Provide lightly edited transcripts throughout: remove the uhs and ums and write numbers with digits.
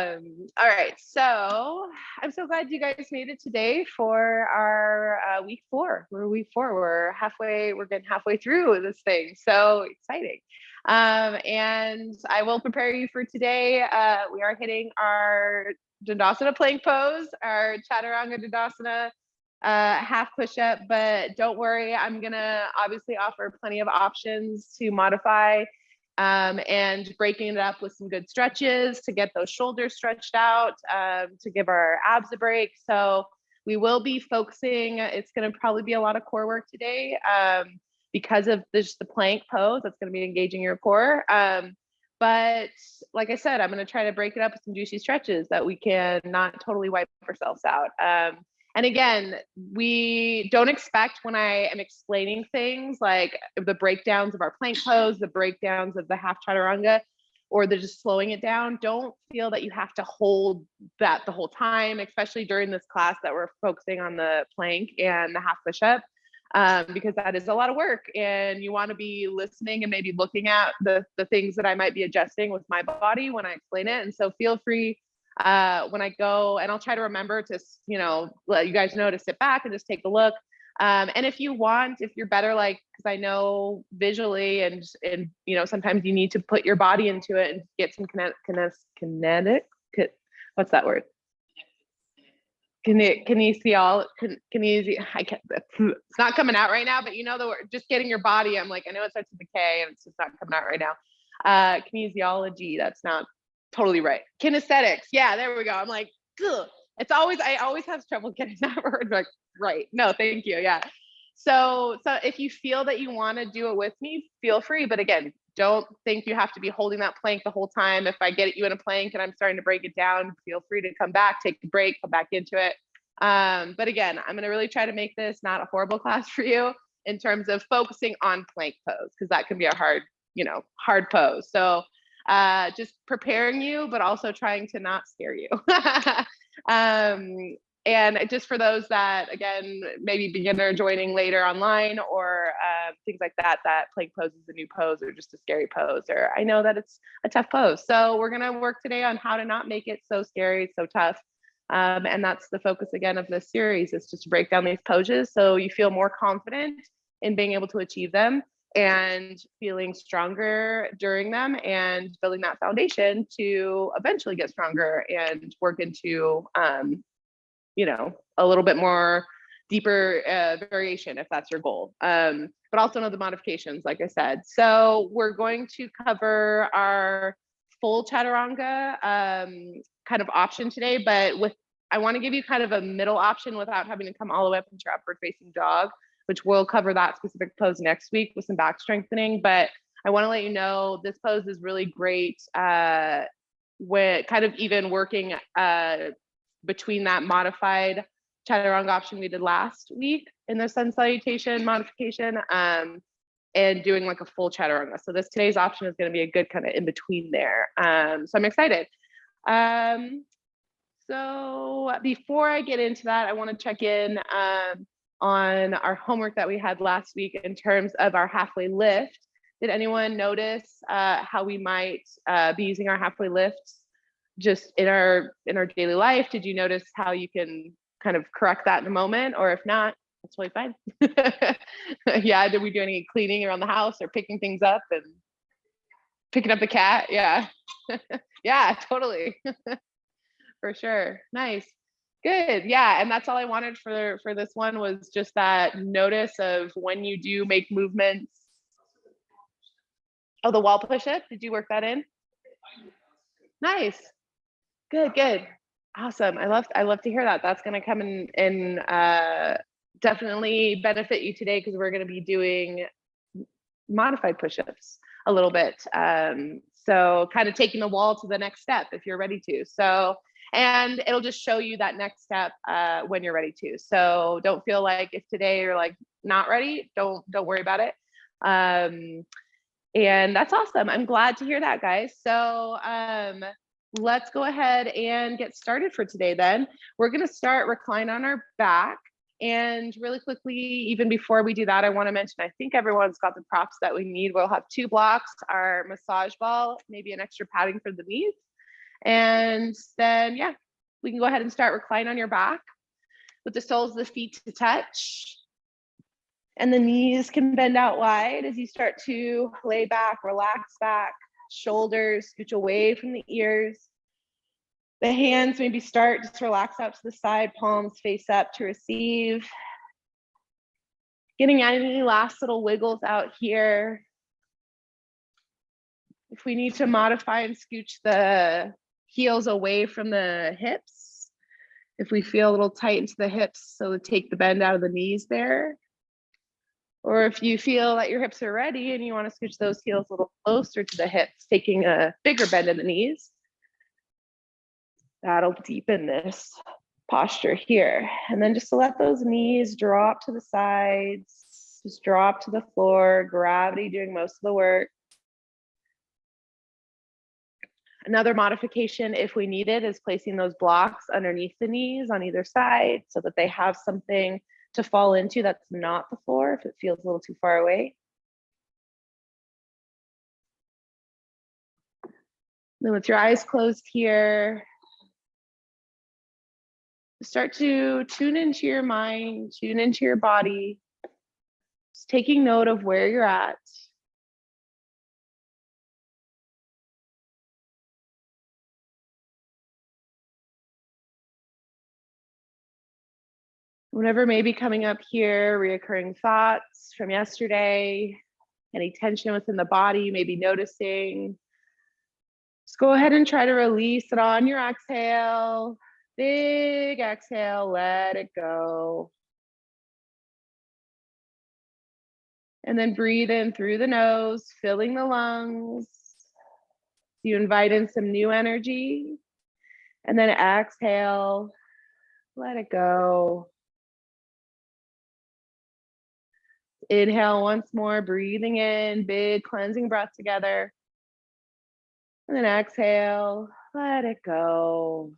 All right, so I'm so glad you guys made it today for our week 4. We're week 4. We're getting halfway through this thing. So exciting. And I will prepare you for today. We are hitting our Dandasana Plank Pose, our Chaturanga Dandasana half push-up, but don't worry, I'm gonna obviously offer plenty of options to modify and breaking it up with some good stretches to get those shoulders stretched out, to give our abs a break. So we will be focusing, it's going to probably be a lot of core work today because of the plank pose. That's going to be engaging your core. But like I said, I'm going to try to break it up with some juicy stretches that we can not totally wipe ourselves out. And again, we don't expect when I am explaining things like the breakdowns of our plank pose, the breakdowns of the half chaturanga, or the just slowing it down. Don't feel that you have to hold that the whole time, especially during this class that we're focusing on the plank and the half push-up, because that is a lot of work. And you want to be listening and maybe looking at the things that I might be adjusting with my body when I explain it. And so feel free when I go, and I'll try to remember to, let you guys know to sit back and just take a look. And if you want, if you're better, like, because I know visually and sometimes you need to put your body into it and get some kinetic, what's that word? Kinesiology. I can't, it's not coming out right now, but the word, just getting your body. I'm like, I know it starts with a K and it's just not coming out right now. Kinesiology, that's not totally right. Kinesthetics. Yeah, there we go. I'm like, ugh. I always have trouble getting that word like right. No, thank you. Yeah. So if you feel that you want to do it with me, feel free. But again, don't think you have to be holding that plank the whole time. If I get you in a plank and I'm starting to break it down, feel free to come back, take a break, come back into it. But again, I'm going to really try to make this not a horrible class for you in terms of focusing on plank pose, because that can be a hard pose. So just preparing you, but also trying to not scare you. And just for those that, again, maybe beginner joining later online or things like that plank pose is a new pose or just a scary pose, or I know that it's a tough pose. So we're going to work today on how to not make it so scary, so tough. And that's the focus again of this series, is just to break down these poses so you feel more confident in being able to achieve them and feeling stronger during them and building that foundation to eventually get stronger and work into a little bit more deeper variation if that's your goal, but also know the modifications, like I said. So we're going to cover our full chaturanga kind of option today, but I want to give you kind of a middle option without having to come all the way up into your upward facing dog, which we'll cover that specific pose next week with some back strengthening. But I want to let you know this pose is really great when kind of even working between that modified chaturanga option we did last week in the Sun Salutation modification and doing like a full chaturanga. So today's option is going to be a good kind of in between there. So I'm excited. So before I get into that, I want to check in on our homework that we had last week in terms of our halfway lift. Did anyone notice how we might be using our halfway lifts just in our daily life? Did you notice how you can kind of correct that in a moment? Or if not, that's totally fine. Yeah, did we do any cleaning around the house or picking things up and picking up the cat? Yeah. Yeah, totally. For sure. Nice. Good. Yeah. And that's all I wanted for this one, was just that notice of when you do make movements. Oh, the wall push-up. Did you work that in? Nice. Good. Awesome. I love to hear that. That's going to come in and definitely benefit you today, because we're going to be doing modified push-ups a little bit. So kind of taking the wall to the next step if you're ready to. So, and it'll just show you that next step when you're ready to. So don't feel like if today you're like not ready, don't worry about it. And that's awesome. I'm glad to hear that, guys. So let's go ahead and get started for today then. We're going to start recline on our back. And really quickly, even before we do that, I want to mention, I think everyone's got the props that we need. We'll have 2 blocks, our massage ball, maybe an extra padding for the knees, And then, yeah, we can go ahead and start. Recline on your back with the soles of the feet to touch. And the knees can bend out wide as you start to lay back, relax back, shoulders scooch away from the ears. The hands maybe start, just relax out to the side, palms face up to receive. Getting any last little wiggles out here. If we need to modify and scooch the heels away from the hips, if we feel a little tight into the hips, so take the bend out of the knees there. Or if you feel that your hips are ready and you want to scooch those heels a little closer to the hips, taking a bigger bend in the knees, that'll deepen this posture here. And then just to let those knees drop to the sides, just drop to the floor, gravity doing most of the work. Another modification, if we need it, is placing those blocks underneath the knees on either side so that they have something to fall into that's not the floor if it feels a little too far away. Then with your eyes closed here, start to tune into your mind, tune into your body, just taking note of where you're at. Whatever may be coming up here, reoccurring thoughts from yesterday, any tension within the body you may be noticing, just go ahead and try to release it on your exhale. Big exhale, let it go. And then breathe in through the nose, filling the lungs. You invite in some new energy. And then exhale, let it go. Inhale once more, breathing in, big cleansing breath together. And then exhale, let it go.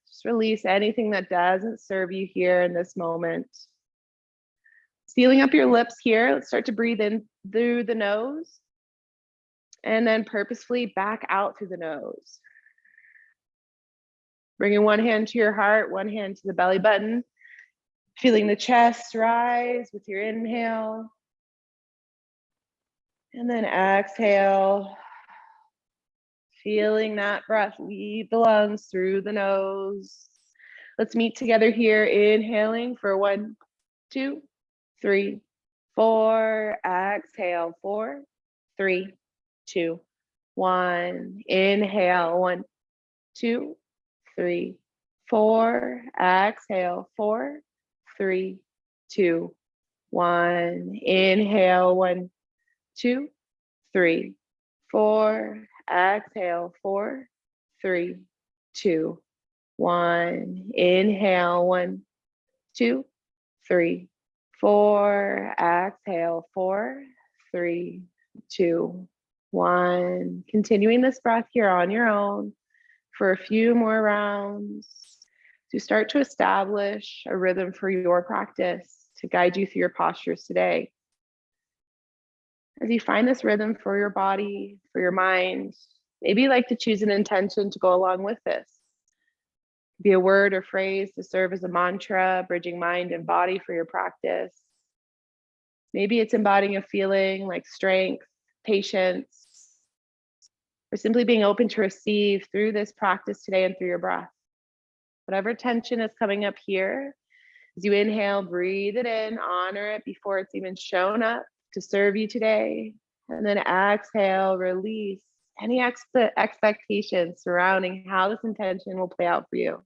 Just release anything that doesn't serve you here in this moment. Sealing up your lips here, let's start to breathe in through the nose. And then purposefully back out through the nose. Bringing one hand to your heart, one hand to the belly button. Feeling the chest rise with your inhale. And then exhale. Feeling that breath leave the lungs through the nose. Let's meet together here, inhaling for 1, 2, 3, 4. Exhale, 4, 3, 2, 1. Inhale, 1, 2, 3, 4. Exhale, 4, 3, 2, 1. Inhale, 1, 2, 3, 4. Exhale, 4, 3, 2, 1. Inhale, 1, 2, 3, 4. Exhale, 4, 3, 2, 1. Continuing this breath here on your own for a few more rounds to start to establish a rhythm for your practice to guide you through your postures today. As you find this rhythm for your body, for your mind, maybe you'd like to choose an intention to go along with this. Be a word or phrase to serve as a mantra, bridging mind and body for your practice. Maybe it's embodying a feeling like strength, patience, or simply being open to receive through this practice today and through your breath. Whatever tension is coming up here, as you inhale, breathe it in, honor it before it's even shown up to serve you today. And then exhale, release any expectations surrounding how this intention will play out for you.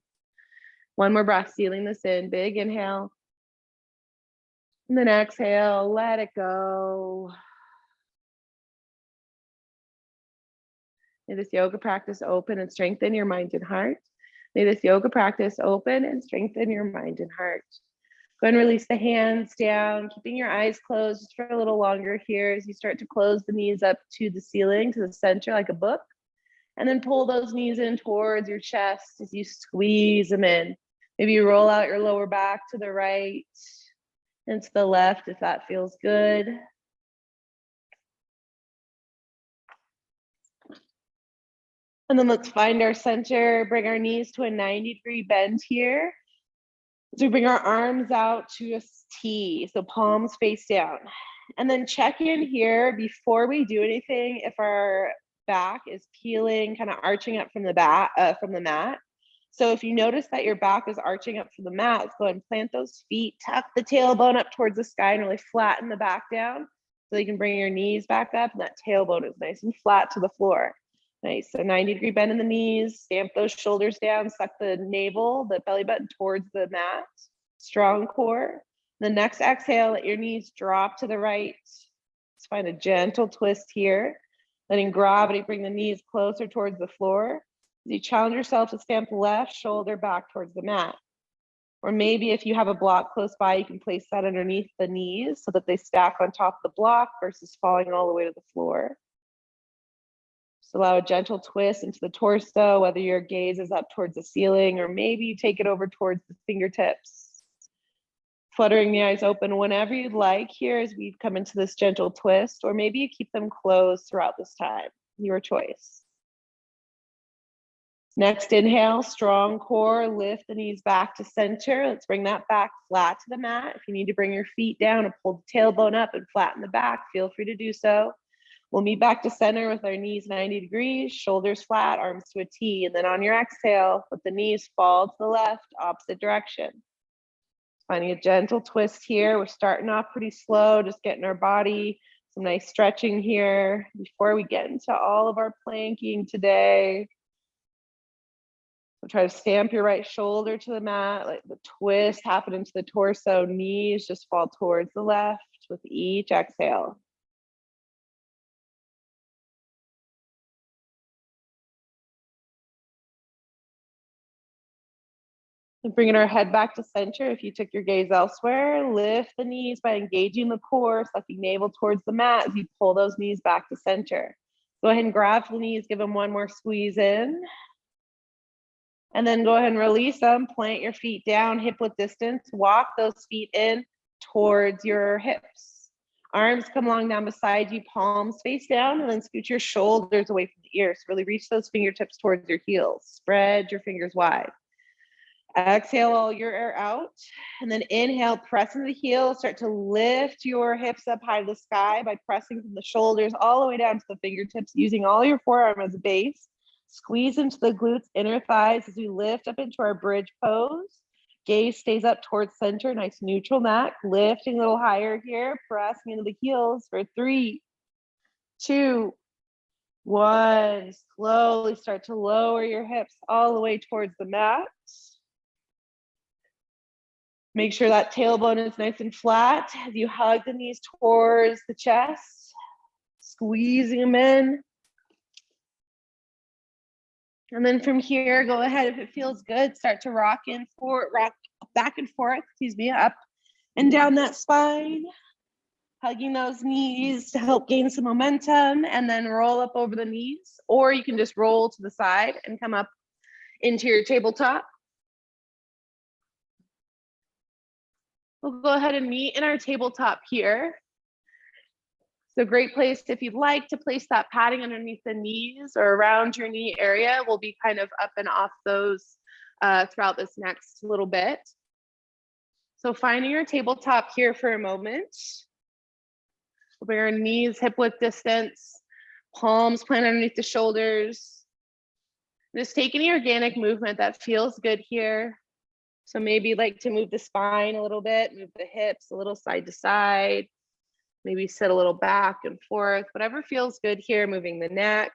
One more breath, sealing this in. Big inhale. And then exhale, let it go. May this yoga practice open and strengthen your mind and heart. May this yoga practice open and strengthen your mind and heart. Go ahead and release the hands down, keeping your eyes closed just for a little longer here as you start to close the knees up to the ceiling, to the center like a book. And then pull those knees in towards your chest as you squeeze them in. Maybe you roll out your lower back to the right and to the left if that feels good. And then let's find our center, bring our knees to a 90-degree bend here. So we bring our arms out to a T, so palms face down. And then check in here before we do anything if our back is peeling, kind of arching up from the mat. So if you notice that your back is arching up from the mat, let's go ahead and plant those feet, tuck the tailbone up towards the sky and really flatten the back down so you can bring your knees back up and that tailbone is nice and flat to the floor. Nice, so 90-degree bend in the knees, stamp those shoulders down, suck the navel, the belly button towards the mat, strong core. The next exhale, let your knees drop to the right. Let's find a gentle twist here. Letting gravity bring the knees closer towards the floor. You challenge yourself to stamp left shoulder back towards the mat. Or maybe if you have a block close by, you can place that underneath the knees so that they stack on top of the block versus falling all the way to the floor. Just allow a gentle twist into the torso, whether your gaze is up towards the ceiling or maybe you take it over towards the fingertips. Fluttering the eyes open whenever you'd like here as we come into this gentle twist, or maybe you keep them closed throughout this time, your choice. Next inhale, strong core, lift the knees back to center. Let's bring that back flat to the mat. If you need to bring your feet down and pull the tailbone up and flatten the back, feel free to do so. We'll meet back to center with our knees 90 degrees, shoulders flat, arms to a T. And then on your exhale, let the knees fall to the left, opposite direction. Finding a gentle twist here. We're starting off pretty slow, just getting our body some nice stretching here before we get into all of our planking today. So try to stamp your right shoulder to the mat, let the twist happen into the torso, knees just fall towards the left with each exhale. And bringing our head back to center. If you took your gaze elsewhere, lift the knees by engaging the core, sucking navel towards the mat as you pull those knees back to center. Go ahead and grab the knees, give them one more squeeze in. And then go ahead and release them, plant your feet down, hip width distance, walk those feet in towards your hips. Arms come along down beside you, palms face down, and then scoot your shoulders away from the ears. Really reach those fingertips towards your heels. Spread your fingers wide. Exhale all your air out, and then inhale, press into the heels, start to lift your hips up high to the sky by pressing from the shoulders all the way down to the fingertips, using all your forearm as a base. Squeeze into the glutes, inner thighs as we lift up into our bridge pose. Gaze stays up towards center, nice neutral neck, lifting a little higher here, pressing into the heels for 3, 2, 1. Slowly start to lower your hips all the way towards the mat. Make sure that tailbone is nice and flat as you hug the knees towards the chest, squeezing them in. And then from here, go ahead, if it feels good, start to rock back and forth, up and down that spine, hugging those knees to help gain some momentum, and then roll up over the knees, or you can just roll to the side and come up into your tabletop. We'll go ahead and meet in our tabletop here. So great place if you'd like to place that padding underneath the knees or around your knee area. We'll be kind of up and off those throughout this next little bit. So finding your tabletop here for a moment. We'll bring our knees hip width distance, palms plant underneath the shoulders. Just take any organic movement that feels good here. So maybe you'd like to move the spine a little bit, move the hips a little side to side, maybe sit a little back and forth, whatever feels good here, moving the neck.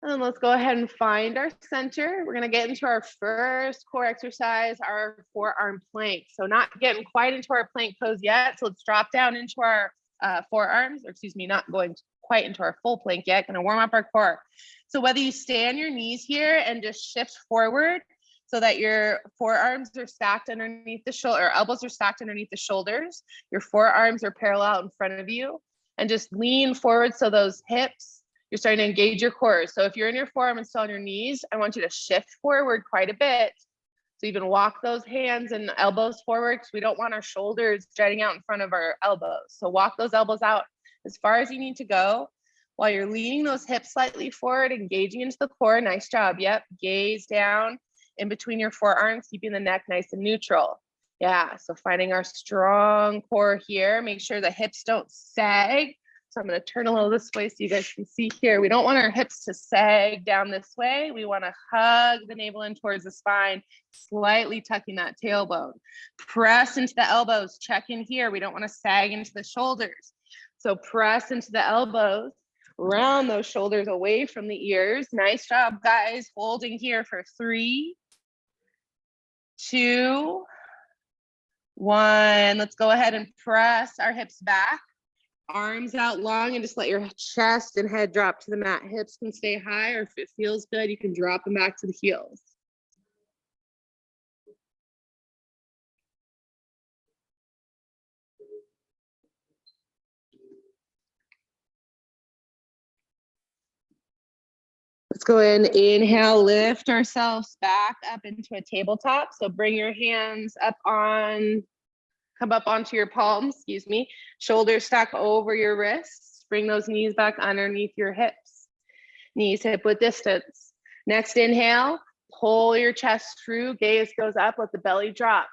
And then let's go ahead and find our center. We're gonna get into our first core exercise, our forearm plank. So not getting quite into our plank pose yet. So let's drop down into our forearms, or excuse me, not going quite into our full plank yet. Gonna warm up our core. So whether you stay on your knees here and just shift forward so that your forearms are stacked underneath the shoulder, or elbows are stacked underneath the shoulders, your forearms are parallel in front of you, and just lean forward so those hips, you're starting to engage your core. So if you're in your forearm and still on your knees, I want you to shift forward quite a bit So even walk those hands and elbows forward, because we don't want our shoulders jutting out in front of our elbows. So walk those elbows out as far as you need to go while you're leaning those hips slightly forward, engaging into the core. Nice job. Yep. Gaze down in between your forearms, keeping the neck nice and neutral. Yeah. So finding our strong core here. Make sure the hips don't sag. So I'm going to turn a little this way so you guys can see here. We don't want our hips to sag down this way. We want to hug the navel in towards the spine, slightly tucking that tailbone. Press into the elbows. Check in here. We don't want to sag into the shoulders. So press into the elbows, round those shoulders away from the ears. Nice job, guys. Holding here for 3, 2, 1. Let's go ahead and press our hips back. Arms out long and just let your chest and head drop to the mat. Hips can stay high, or if it feels good, you can drop them back to the heels. Let's go ahead and inhale, lift ourselves back up into a tabletop. So bring your hands up on, come up onto your palms, excuse me. Shoulders stack over your wrists. Bring those knees back underneath your hips. Knees hip width distance. Next inhale, pull your chest through, gaze goes up, let the belly drop.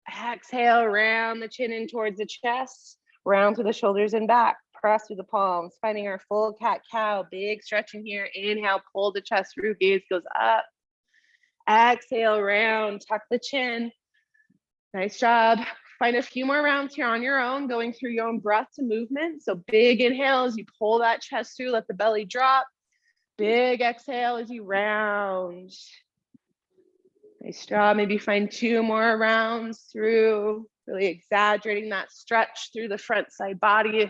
Exhale, round the chin in towards the chest, round through the shoulders and back. Press through the palms, finding our full cat-cow, big stretching here. Inhale, pull the chest through, gaze goes up. Exhale, round, tuck the chin. Nice job. Find a few more rounds here on your own, going through your own breath to movement. So big inhale as you pull that chest through, let the belly drop. Big exhale as you round. Nice job. Maybe find 2 more rounds through, really exaggerating that stretch through the front side body.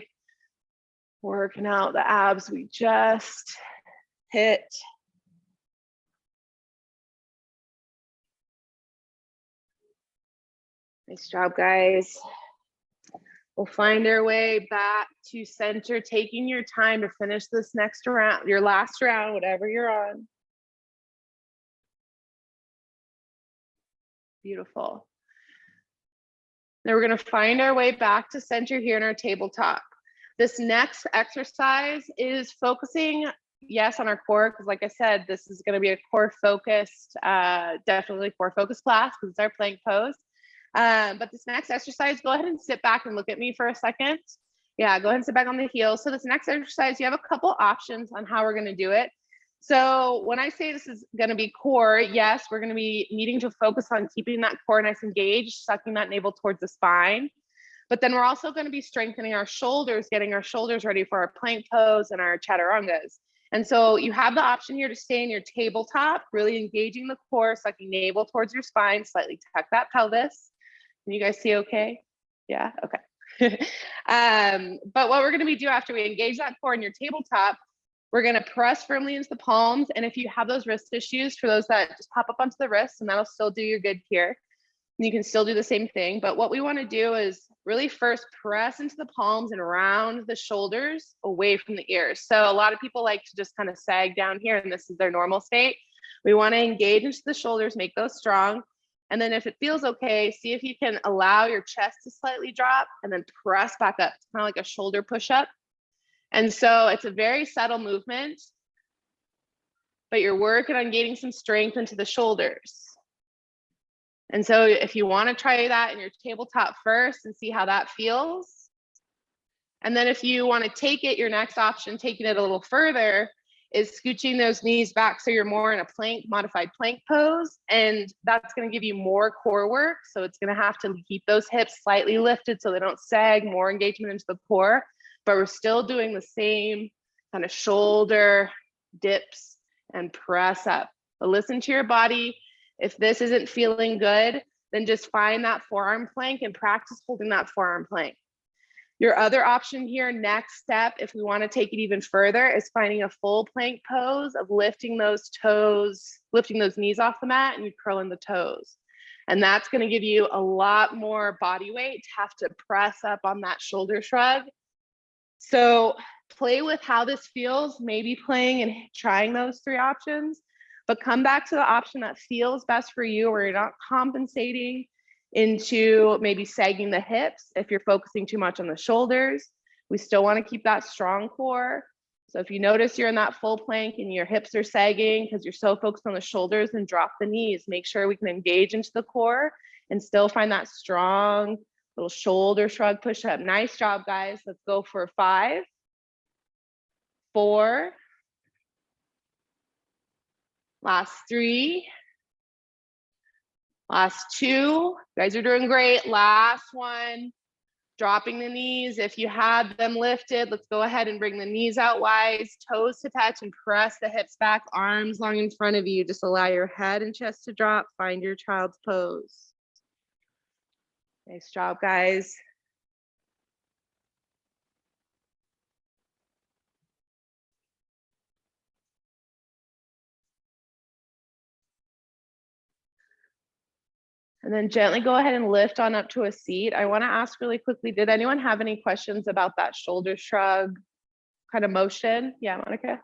Working out the abs we just hit. Nice job, guys. We'll find our way back to center, taking your time to finish this next round, your last round, whatever you're on. Beautiful. Now we're going to find our way back to center here in our tabletop. This next exercise is focusing, yes, on our core, because like I said, this is going to be a core focused, definitely core focused class because it's our plank pose. But this next exercise, go ahead and sit back and look at me for a second. Yeah, go ahead and sit back on the heels. So this next exercise, you have a couple options on how we're going to do it. So when I say this is going to be core, yes, we're going to be needing to focus on keeping that core nice engaged, sucking that navel towards the spine. But then we're also going to be strengthening our shoulders, getting our shoulders ready for our plank pose and our chaturangas. And so you have the option here to stay in your tabletop, really engaging the core, sucking navel towards your spine, slightly tuck that pelvis. Can you guys see okay? Yeah, okay. But what we're going to be doing after we engage that core in your tabletop, we're going to press firmly into the palms. And if you have those wrist issues, for those that just pop up onto the wrists, and that'll still do you good here. You can still do the same thing, but what we want to do is really first press into the palms and round the shoulders away from the ears. So a lot of people like to just kind of sag down here, and this is their normal state. We want to engage into the shoulders, make those strong. And then if it feels okay, see if you can allow your chest to slightly drop and then press back up. It's kind of like a shoulder push-up. And so it's a very subtle movement, but you're working on gaining some strength into the shoulders. And so if you want to try that in your tabletop first and see how that feels. And then if you want to take it, your next option, taking it a little further, is scooching those knees back so you're more in a plank, modified plank pose. And that's going to give you more core work. So it's going to have to keep those hips slightly lifted so they don't sag, more engagement into the core. But we're still doing the same kind of shoulder dips and press up. But listen to your body. If this isn't feeling good, then just find that forearm plank and practice holding that forearm plank. Your other option here, next step, if we want to take it even further, is finding a full plank pose of lifting those toes, lifting those knees off the mat, and you curl in the toes. And that's going to give you a lot more body weight to have to press up on that shoulder shrug. So play with how this feels, maybe playing and trying those 3 options. but come back to the option that feels best for you, where you're not compensating into maybe sagging the hips. If you're focusing too much on the shoulders, we still want to keep that strong core. So if you notice you're in that full plank and your hips are sagging because you're so focused on the shoulders, then drop the knees. Make sure we can engage into the core and still find that strong little shoulder shrug push up. Nice job, guys. Let's go for 5, 4, last 3, last 2. You guys are doing great. Last 1. Dropping the knees. If you had them lifted, let's go ahead and bring the knees out wide, toes to touch, and press the hips back, arms long in front of you. Just allow your head and chest to drop. Find your child's pose. Nice job, guys. And then gently go ahead and lift on up to a seat. I want to ask really quickly, did anyone have any questions about that shoulder shrug kind of motion? Yeah, Monica?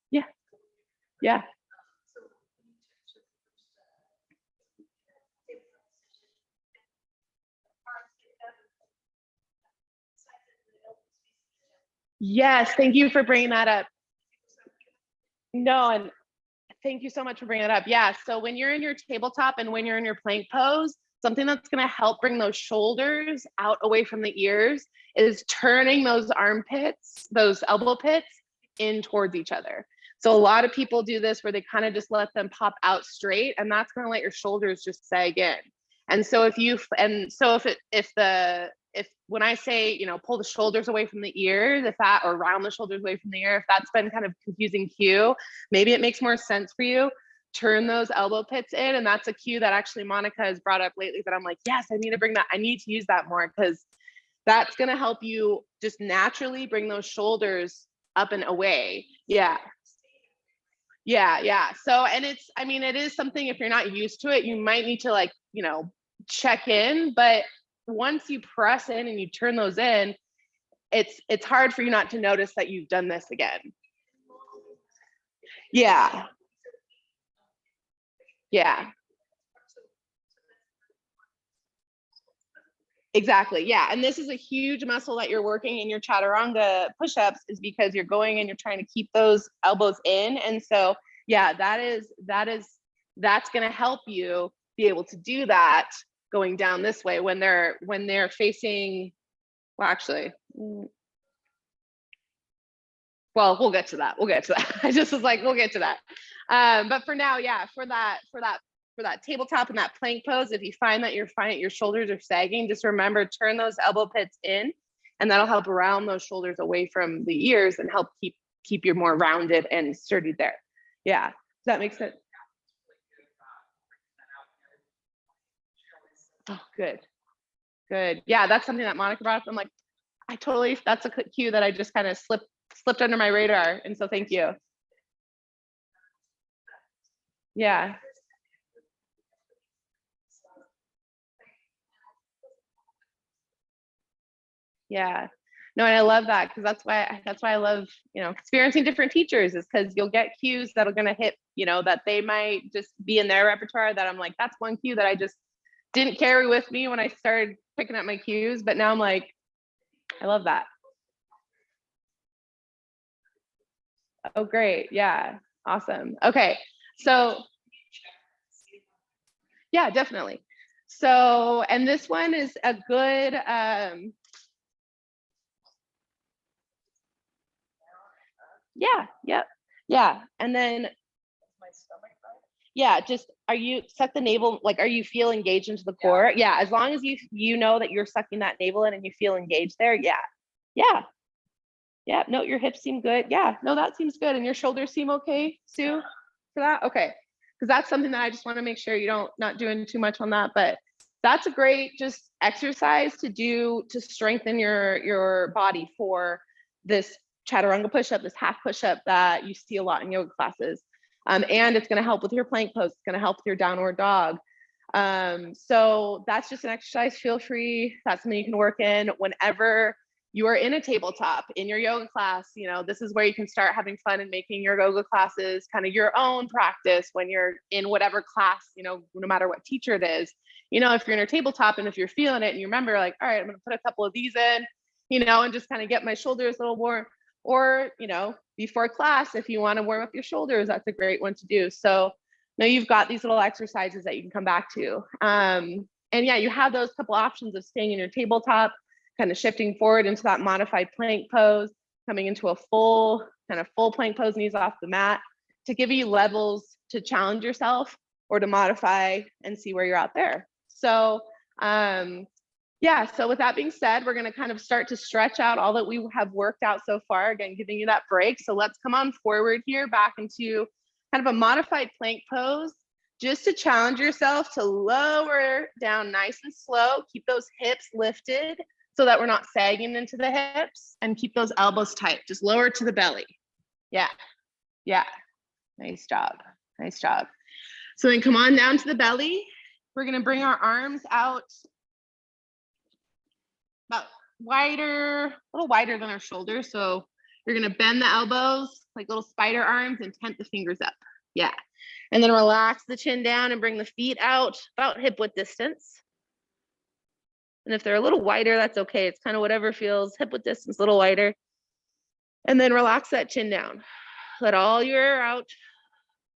Yeah. Yeah. Yes, thank you for bringing that up. No, and thank you so much for bringing it up. Yeah, so when you're in your tabletop and when you're in your plank pose, something that's going to help bring those shoulders out away from the ears is turning those armpits, those elbow pits in towards each other. So a lot of people do this where they kind of just let them pop out straight, and that's going to let your shoulders just sag in. And so if when I say, pull the shoulders away from the ears, or round the shoulders away from the ear, if that's been kind of confusing cue, maybe it makes more sense for you. Turn those elbow pits in. And that's a cue that actually Monica has brought up lately that I'm like, yes, I need to bring that. I need to use that more, because that's going to help you just naturally bring those shoulders up and away. Yeah. So, and it is something, if you're not used to it, you might need to check in, but once you press in and you turn those in, it's hard for you not to notice that you've done this again. Yeah. Exactly. Yeah. And this is a huge muscle that you're working in your chaturanga push-ups, is because you're going and you're trying to keep those elbows in. And so, yeah, that's going to help you be able to do that going down this way when they're facing, well, actually, well, we'll get to that. I just was like, we'll get to that. But for now, yeah, for that tabletop and that plank pose, if you find that your shoulders are sagging, just remember, turn those elbow pits in, and that'll help round those shoulders away from the ears and help keep you more rounded and sturdy there. Yeah. Does that make sense? Oh, good. Yeah, that's something that Monica brought up. I'm like, that's a cue that I just kind of slipped under my radar. And so thank you. Yeah. Yeah. No, and I love that, because that's why I love, experiencing different teachers, is because you'll get cues that are going to hit, that they might just be in their repertoire, that I'm like, that's one cue that I just didn't carry with me when I started picking up my cues, but now I'm like, I love that. Oh, great. Yeah. Awesome. Okay. So yeah, definitely. So, and this one is a good, yeah. And then, yeah, just, are you suck the navel, like, are you feel engaged into the core? Yeah, as long as you know that you're sucking that navel in and you feel engaged there. Yeah, no, your hips seem good. Yeah, no, that seems good. And your shoulders seem okay, Sue, for that? Okay, because that's something that I just want to make sure not doing too much on that, but that's a great just exercise to do to strengthen your body for this chaturanga push-up, this half push-up that you see a lot in yoga classes. And it's going to help with your plank pose. It's going to help with your downward dog. So that's just an exercise. Feel free. That's something you can work in whenever you are in a tabletop in your yoga class, you know, this is where you can start having fun and making your yoga classes kind of your own practice when you're in whatever class, you know, no matter what teacher it is. You know, if you're in a tabletop and if you're feeling it and you remember like, all right, I'm going to put a couple of these in, you know, and just kind of get my shoulders a little more, or, you know, before class, if you want to warm up your shoulders, that's a great one to do. So now you've got these little exercises that you can come back to. And yeah, you have those couple options of staying in your tabletop, kind of shifting forward into that modified plank pose, coming into a full plank pose, knees off the mat, to give you levels to challenge yourself or to modify and see where you're out there. So yeah, so with that being said, we're going to kind of start to stretch out all that we have worked out so far, again, giving you that break. So let's come on forward here, back into kind of a modified plank pose, just to challenge yourself to lower down nice and slow. Keep those hips lifted so that we're not sagging into the hips, and keep those elbows tight. Just lower to the belly. Yeah, yeah, nice job, nice job. So then come on down to the belly. We're going to bring our arms out about wider, a little wider than our shoulders. So you're going to bend the elbows like little spider arms and tent the fingers up. Yeah. And then relax the chin down and bring the feet out about hip width distance. And if they're a little wider, that's okay. It's kind of whatever feels hip width distance, a little wider. And then relax that chin down. Let all your air out.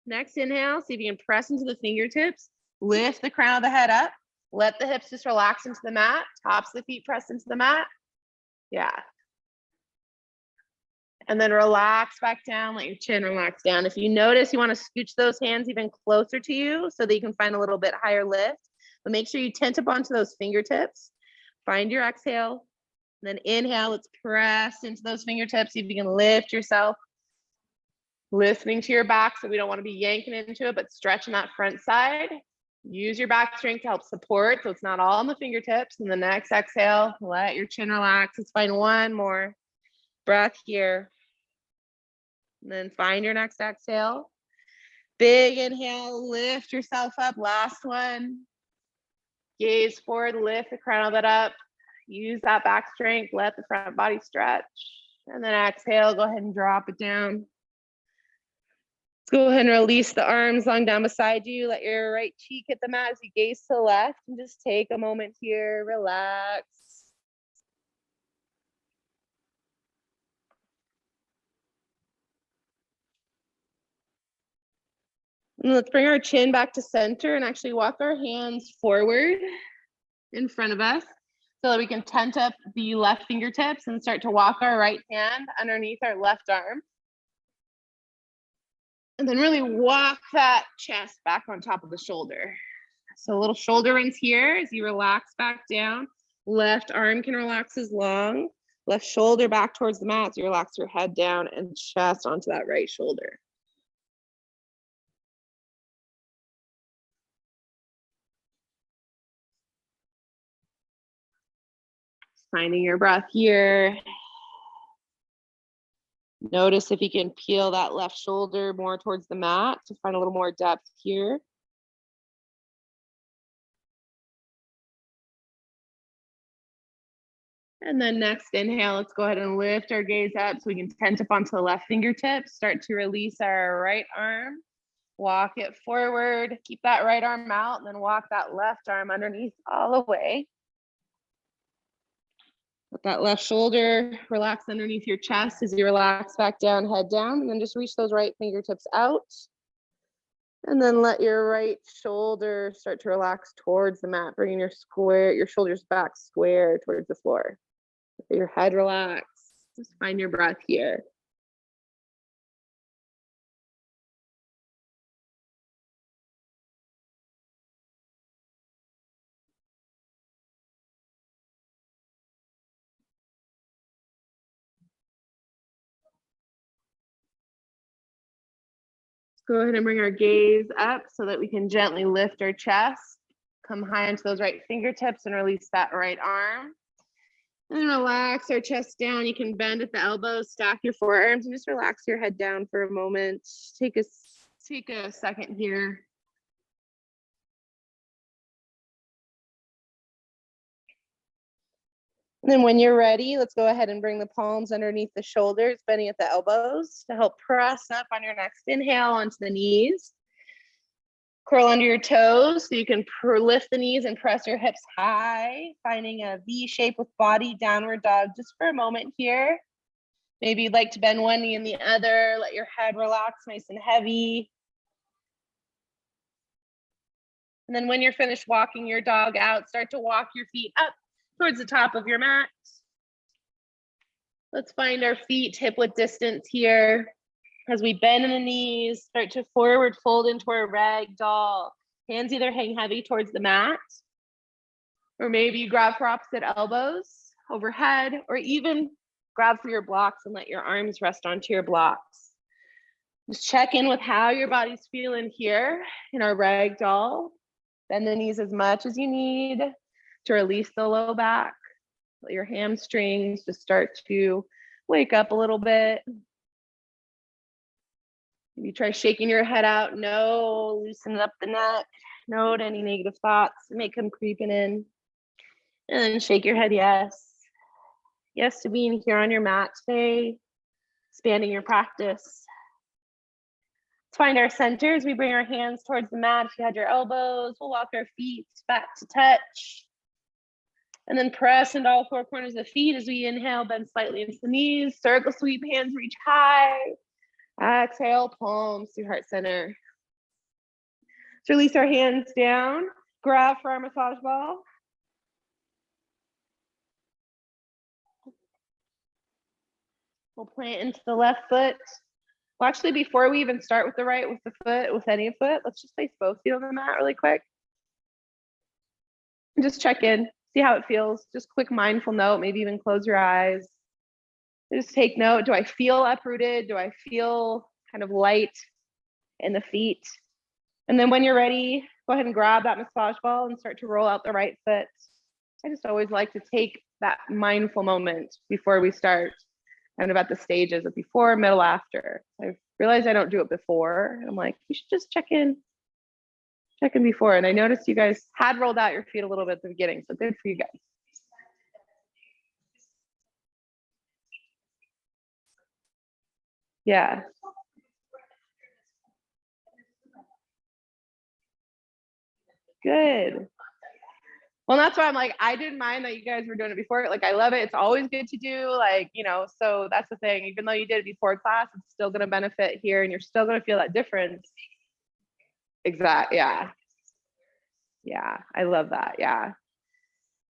Next inhale, see if you can press into the fingertips. Lift the crown of the head up. Let the hips just relax into the mat. Tops of the feet press into the mat. Yeah. And then relax back down. Let your chin relax down. If you notice, you want to scooch those hands even closer to you so that you can find a little bit higher lift. But make sure you tent up onto those fingertips. Find your exhale. And then inhale, let's press into those fingertips. See if you can lift yourself. Listening to your back, so we don't want to be yanking into it, but stretching that front side. Use your back strength to help support, so it's not all on the fingertips. And the next exhale, let your chin relax. Let's find one more breath here. And then find your next exhale. Big inhale, lift yourself up. Last one. Gaze forward, lift the crown of that up. Use that back strength, let the front body stretch. And then exhale, go ahead and drop it down. Let's go ahead and release the arms long down beside you. Let your right cheek hit the mat as you gaze to the left, and just take a moment here, relax. And let's bring our chin back to center and actually walk our hands forward in front of us so that we can tent up the left fingertips and start to walk our right hand underneath our left arm. And then really walk that chest back on top of the shoulder. So a little shoulder rinse here as you relax back down. Left arm can relax as long. Left shoulder back towards the mat as you relax your head down and chest onto that right shoulder. Finding your breath here. Notice if you can peel that left shoulder more towards the mat to find a little more depth here. And then next inhale, let's go ahead and lift our gaze up so we can tent up onto the left fingertips. Start to release our right arm. Walk it forward. Keep that right arm out and then walk that left arm underneath all the way. Let that left shoulder relax underneath your chest as you relax back down, head down, and then just reach those right fingertips out. And then let your right shoulder start to relax towards the mat, bringing your shoulders back square towards the floor. Let your head relax. Just find your breath here. Go ahead and bring our gaze up so that we can gently lift our chest. Come high into those right fingertips and release that right arm. And then relax our chest down. You can bend at the elbows, stack your forearms, and just relax your head down for a moment. Take a second here. And then when you're ready, let's go ahead and bring the palms underneath the shoulders, bending at the elbows to help press up on your next inhale onto the knees. Curl under your toes so you can lift the knees and press your hips high, finding a V shape with body, downward dog just for a moment here. Maybe you'd like to bend one knee and the other, let your head relax nice and heavy. And then when you're finished walking your dog out, start to walk your feet up towards the top of your mat. Let's find our feet hip width distance here. As we bend in the knees, start to forward fold into our rag doll. Hands either hang heavy towards the mat, or maybe you grab for opposite elbows overhead, or even grab for your blocks and let your arms rest onto your blocks. Just check in with how your body's feeling here in our rag doll. Bend the knees as much as you need to release the low back. Let your hamstrings just start to wake up a little bit. Maybe try shaking your head out. No, loosen up the neck. No to any negative thoughts. Make them creeping in. And then shake your head, yes. Yes to being here on your mat today, expanding your practice. Let's find our center as we bring our hands towards the mat. If you had your elbows, we'll walk our feet back to touch. And then press into all four corners of the feet as we inhale, bend slightly into the knees. Circle sweep, hands reach high. Exhale, palms to heart center. Let's release our hands down. Grab for our massage ball. We'll plant into the left foot. Well, actually, before we even start with the right, with the foot, with any foot, let's just place both feet on the mat really quick. And just check in, see how it feels. Just quick mindful note, maybe even close your eyes. Just take note, do I feel uprooted? Do I feel kind of light in the feet? And then when you're ready, go ahead and grab that massage ball and start to roll out the right foot. I just always like to take that mindful moment before we start, kind of at the stages of before, middle, after. I realized I don't do it before. I'm like, you should just check in before. And I noticed you guys had rolled out your feet a little bit at the beginning, so good for you guys. Yeah. Good. Well, that's why I'm like, I didn't mind that you guys were doing it before. Like, I love it. It's always good to do, like, you know, so that's the thing. Even though you did it before class, it's still going to benefit here and you're still going to feel that difference. Exactly. Yeah. Yeah. I love that. Yeah.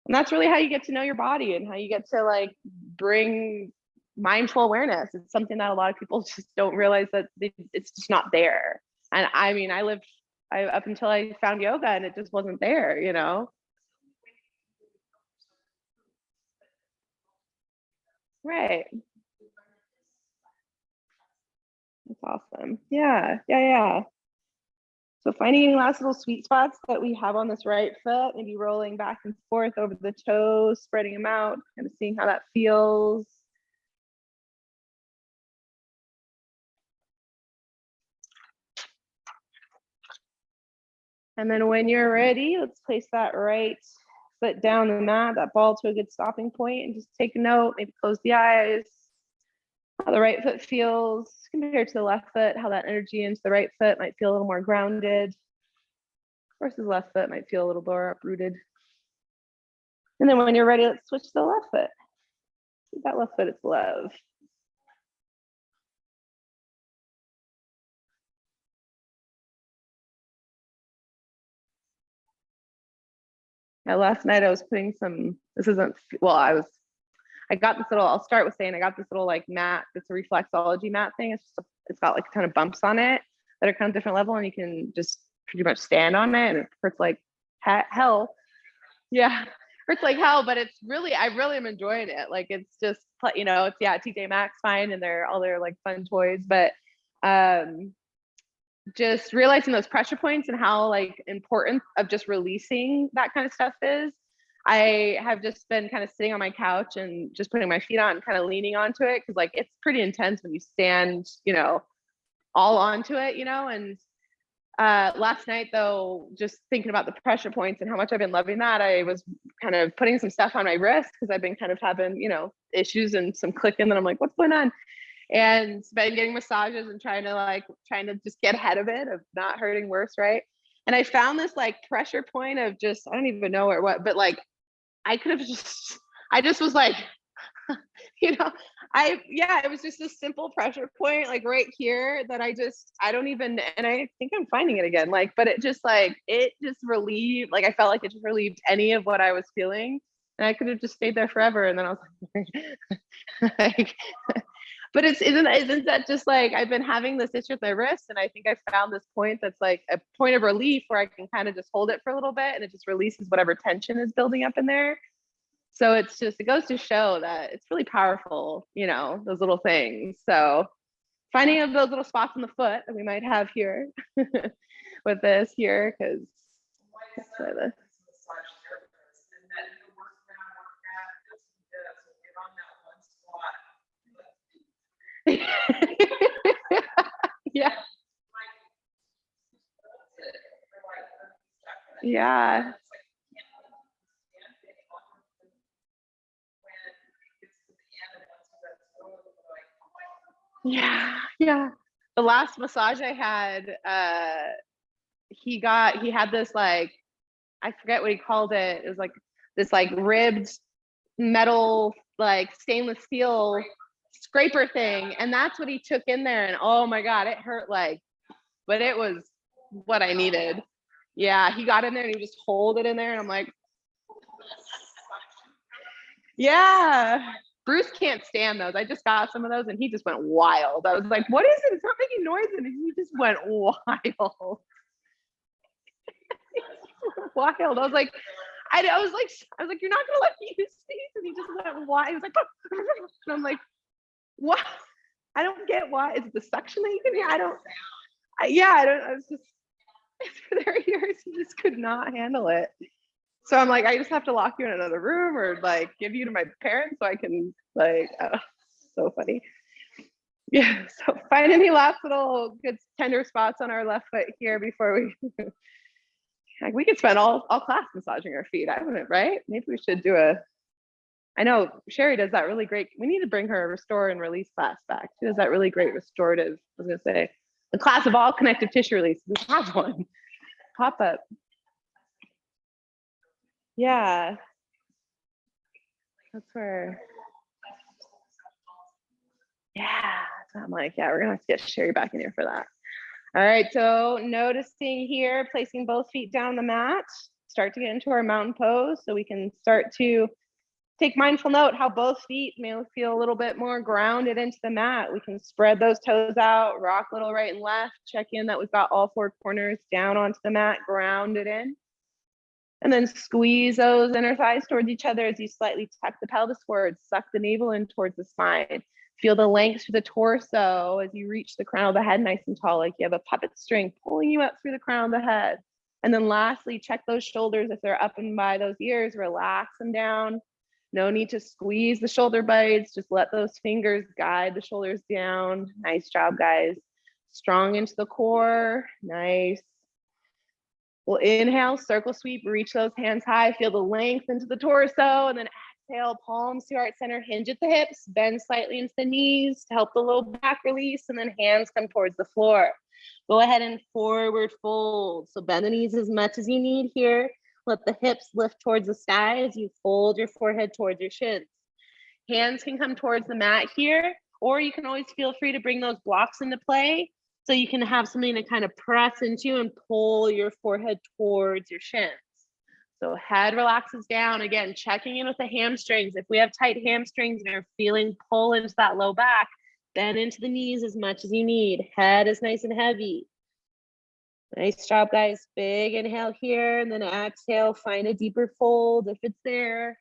And that's really how you get to know your body and how you get to like bring mindful awareness. It's something that a lot of people just don't realize that it's just not there. And I mean, I up until I found yoga and it just wasn't there, you know? Right. That's awesome. Yeah. So finding any last little sweet spots that we have on this right foot, maybe rolling back and forth over the toes, spreading them out, kind of seeing how that feels. And then when you're ready, let's place that right foot down the mat, that ball to a good stopping point, and just take a note, maybe close the eyes. How the right foot feels compared to the left foot, how that energy into the right foot might feel a little more grounded versus the left foot might feel a little more uprooted. And then when you're ready, let's switch to the left foot. Give that left foot its love. Now, last night I was putting some, this isn't, well, I got this little, I'll start with saying I got this little like mat, it's a reflexology mat thing. It's got like a ton of bumps on it that are kind of different level and you can just pretty much stand on it and it hurts like hell. Yeah, hurts like hell, but it's really, I really am enjoying it. Like it's just, you know, it's, yeah, TJ Maxx fine and they're all their like fun toys, but just realizing those pressure points and how like important of just releasing that kind of stuff is. I have just been kind of sitting on my couch and just putting my feet on and kind of leaning onto it because like it's pretty intense when you stand, you know, all onto it, you know. And last night though, just thinking about the pressure points and how much I've been loving that, I was kind of putting some stuff on my wrist because I've been kind of having, you know, issues and some clicking, and I'm like, what's going on? And been getting massages and trying to just get ahead of it, of not hurting worse, right? And I found this like pressure point of just, I don't even know what, but like I just was like, you know, it was just a simple pressure point, like right here, that I don't even, and I think I'm finding it again, like, but it just relieved, like I felt like it just relieved any of what I was feeling, and I could have just stayed there forever. And then I was like, but isn't that just like, I've been having this issue with my wrist, and I think I found this point that's like a point of relief where I can kind of just hold it for a little bit and it just releases whatever tension is building up in there. So it goes to show that it's really powerful, you know, those little things. So finding of those little spots on the foot that we might have here with this here, because yeah. Yeah. Yeah. Yeah. The last massage I had, he had this like, I forget what he called it. It was like this like ribbed metal, like stainless steel scraper thing. And that's what he took in there. And oh my God, it hurt like, but it was what I needed. Yeah, he got in there and he just hold it in there. And I'm like, yeah. Bruce can't stand those. I just got some of those and he just went wild. I was like, what is it? It's not making noise. And he just went wild. Wild. I was like, you're not gonna let me use these? And he just went wild. He was like, and I'm like, what? I don't get why. Is it the suction that you can hear? I don't. I was just for their ears. He just could not handle it. So I'm like, I just have to lock you in another room or like give you to my parents so I can like. So funny. Yeah. So find any last little good tender spots on our left foot here before we. Like we could spend all class massaging our feet. I wouldn't, right? Maybe we should do I know Sherry does that really great. We need to bring her restore and release class back. She does that really great restorative, I was gonna say, the class of all connective tissue release. We have one. Pop up. Yeah. That's where, yeah. So I'm like, yeah, we're gonna have to get Sherry back in here for that. All right, so noticing here, placing both feet down the mat, start to get into our mountain pose so we can start to take mindful note how both feet may feel a little bit more grounded into the mat. We can spread those toes out, rock a little right and left, check in that we've got all four corners down onto the mat, grounded in. And then squeeze those inner thighs towards each other as you slightly tuck the pelvis forward, suck the navel in towards the spine. Feel the length through the torso as you reach the crown of the head nice and tall, like you have a puppet string pulling you up through the crown of the head. And then lastly, check those shoulders. If they're up and by those ears, relax them down. No need to squeeze the shoulder blades. Just let those fingers guide the shoulders down. Nice job, guys. Strong into the core. Nice. We'll inhale, circle sweep, reach those hands high. Feel the length into the torso, and then exhale, palms to heart center, hinge at the hips, bend slightly into the knees to help the low back release, and then hands come towards the floor. Go ahead and forward fold. So bend the knees as much as you need here. Let the hips lift towards the sky as you fold your forehead towards your shins. Hands can come towards the mat here, or you can always feel free to bring those blocks into play so you can have something to kind of press into and pull your forehead towards your shins. So head relaxes down. Again, checking in with the hamstrings. If we have tight hamstrings and are feeling pull into that low back, bend into the knees as much as you need. Head is nice and heavy. Nice job, guys. Big inhale here, and then exhale, find a deeper fold if it's there.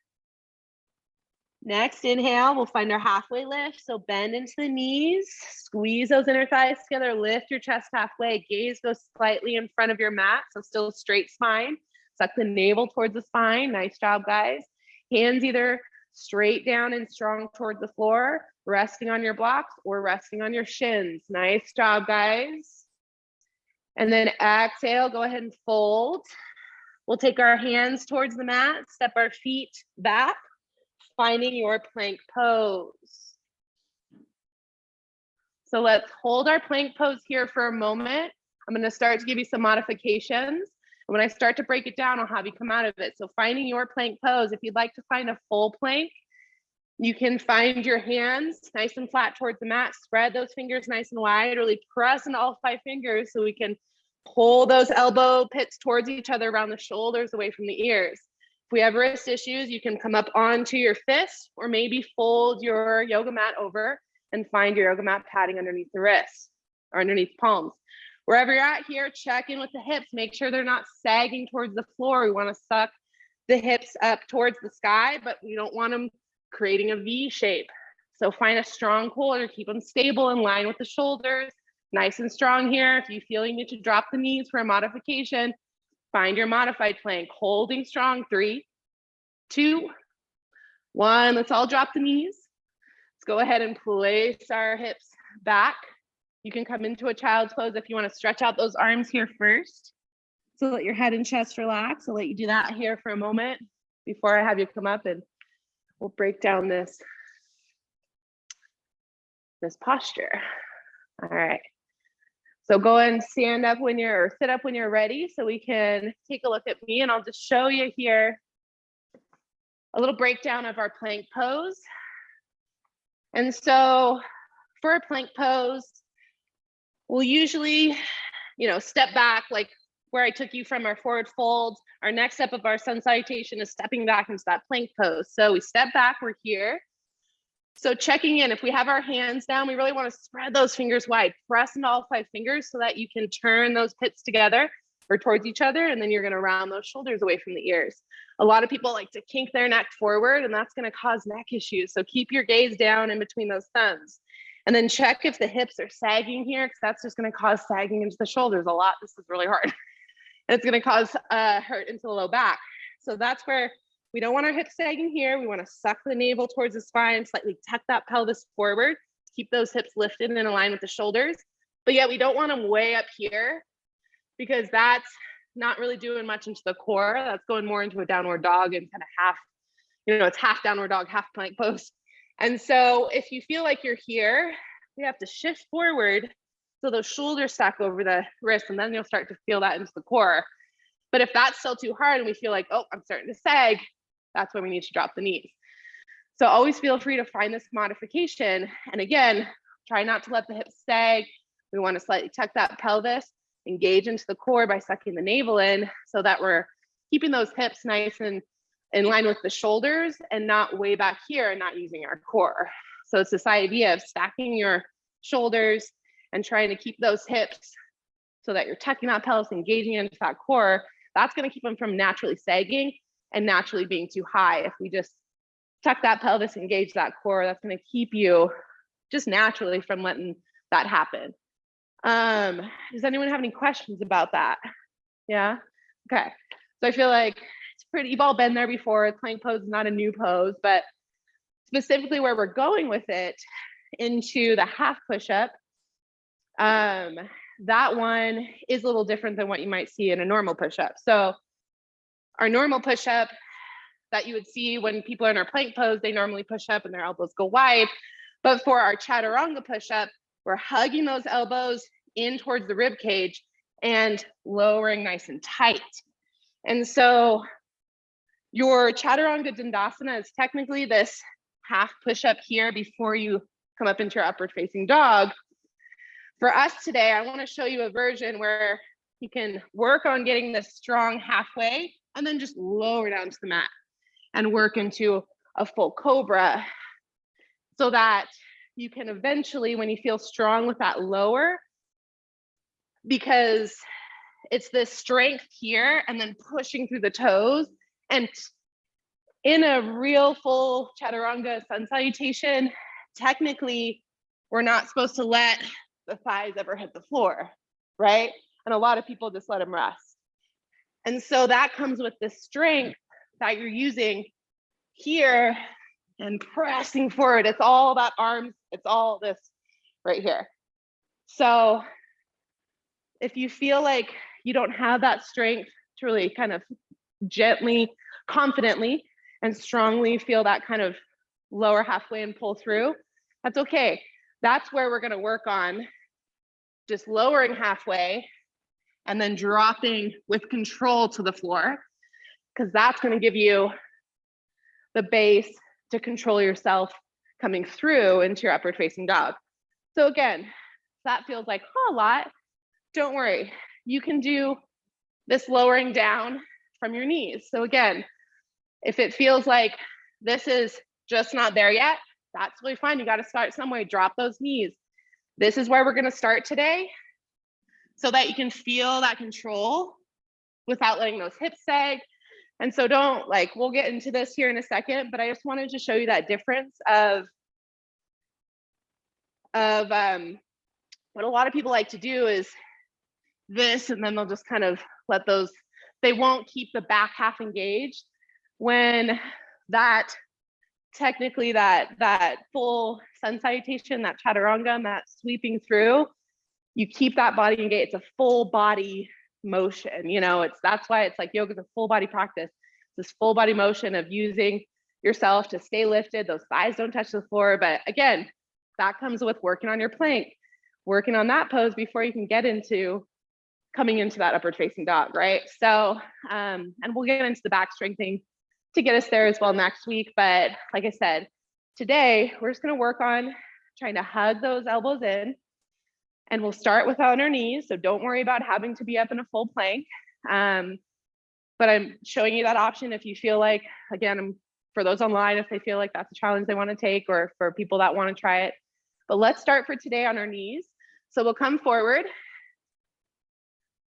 Next inhale, we'll find our halfway lift. So bend into the knees, squeeze those inner thighs together, lift your chest halfway, gaze goes slightly in front of your mat, so still straight spine. Suck the navel towards the spine. Nice job, guys. Hands either straight down and strong towards the floor, resting on your blocks or resting on your shins. Nice job, guys. And then exhale, go ahead and fold. We'll take our hands towards the mat, step our feet back, finding your plank pose. So let's hold our plank pose here for a moment. I'm going to start to give you some modifications. And when I start to break it down, I'll have you come out of it. So finding your plank pose, if you'd like to find a full plank, you can find your hands nice and flat towards the mat, spread those fingers nice and wide, really press into all 5 fingers so we can pull those elbow pits towards each other around the shoulders, away from the ears. If we have wrist issues, you can come up onto your fist or maybe fold your yoga mat over and find your yoga mat padding underneath the wrists or underneath palms. Wherever you're at here, check in with the hips. Make sure they're not sagging towards the floor. We want to suck the hips up towards the sky, but we don't want them creating a V shape. So find a strong core, keep them stable in line with the shoulders, nice and strong here. If you feel you need to drop the knees for a modification, find your modified plank, holding strong. 3, 2, 1. Let's all drop the knees. Let's go ahead and place our hips back. You can come into a child's pose if you want to stretch out those arms here first. So let your head and chest relax. I'll let you do that here for a moment before I have you come up, and we'll break down this posture. All right. So go and stand up when you're, or sit up when you're ready, so we can take a look at me, and I'll just show you here a little breakdown of our plank pose. And so for a plank pose, we'll usually, step back like where I took you from our forward fold. Our next step of our sun salutation is stepping back into that plank pose. So we step back, we're here. So checking in, if we have our hands down, we really want to spread those fingers wide, press into all 5 fingers so that you can turn those pits together or towards each other, and then you're going to round those shoulders away from the ears. A lot of people like to kink their neck forward, and that's going to cause neck issues. So keep your gaze down in between those thumbs. And then check if the hips are sagging here, because that's just going to cause sagging into the shoulders a lot. This is really hard. And it's going to cause hurt into the low back. So that's where we don't want our hips sagging here. We want to suck the navel towards the spine, slightly tuck that pelvis forward, keep those hips lifted and in line with the shoulders. But yet we don't want them way up here, because that's not really doing much into the core. That's going more into a downward dog and kind of half, it's half downward dog, half plank pose. And so if you feel like you're here, we have to shift forward so those shoulders stack over the wrist, and then you'll start to feel that into the core. But if that's still too hard and we feel like, oh, I'm starting to sag, that's when we need to drop the knees. So always feel free to find this modification. And again, try not to let the hips sag. We want to slightly tuck that pelvis, engage into the core by sucking the navel in, so that we're keeping those hips nice and in line with the shoulders and not way back here and not using our core. So it's this idea of stacking your shoulders and trying to keep those hips so that you're tucking that pelvis, engaging into that core. That's going to keep them from naturally sagging and naturally being too high. If we just tuck that pelvis, engage that core, that's going to keep you just naturally from letting that happen. Does anyone have any questions about that? Yeah? Okay. So I feel like it's pretty, you've all been there before. Plank pose is not a new pose, but specifically where we're going with it into the half push-up, that one is a little different than what you might see in a normal push-up. So our normal push-up that you would see when people are in our plank pose, they normally push up and their elbows go wide. But for our Chaturanga push-up, we're hugging those elbows in towards the rib cage and lowering nice and tight. And so your Chaturanga Dandasana is technically this half push-up here before you come up into your upward facing dog. For us today, I want to show you a version where you can work on getting this strong halfway and then just lower down to the mat and work into a full cobra, so that you can eventually, when you feel strong with that lower, because it's this strength here and then pushing through the toes. And in a real full Chaturanga sun salutation, technically, we're not supposed to let the thighs ever hit the floor, right? And a lot of people just let them rest. And so that comes with the strength that you're using here and pressing forward. It's all that arms, it's all this right here. So if you feel like you don't have that strength to really kind of gently, confidently, and strongly feel that kind of lower halfway and pull through, that's okay. That's where we're going to work on just lowering halfway and then dropping with control to the floor, because that's going to give you the base to control yourself coming through into your upward facing dog. So again, that feels like a lot. Don't worry, you can do this lowering down from your knees. So again, if it feels like this is just not there yet, that's really fine. You got to start some way, drop those knees. This is where we're going to start today so that you can feel that control without letting those hips sag. And so don't, like, we'll get into this here in a second, but I just wanted to show you that difference of what a lot of people like to do is this, and then they'll just kind of let those, they won't keep the back half engaged, when that technically that full sun salutation, that chaturanga, and that sweeping through, you keep that body engaged. It's a full body motion, you know, that's why it's like yoga is a full body practice. This full body motion of using yourself to stay lifted, those thighs don't touch the floor. But again, that comes with working on your plank, working on that pose before you can get into coming into that upward facing dog, right? So, and we'll get into the back strengthening to get us there as well next week. But like I said, today we're just going to work on trying to hug those elbows in, and we'll start with on our knees. So don't worry about having to be up in a full plank. But I'm showing you that option if you feel like, again, for those online, if they feel like that's a challenge they want to take, or for people that want to try it. But let's start for today on our knees. So we'll come forward,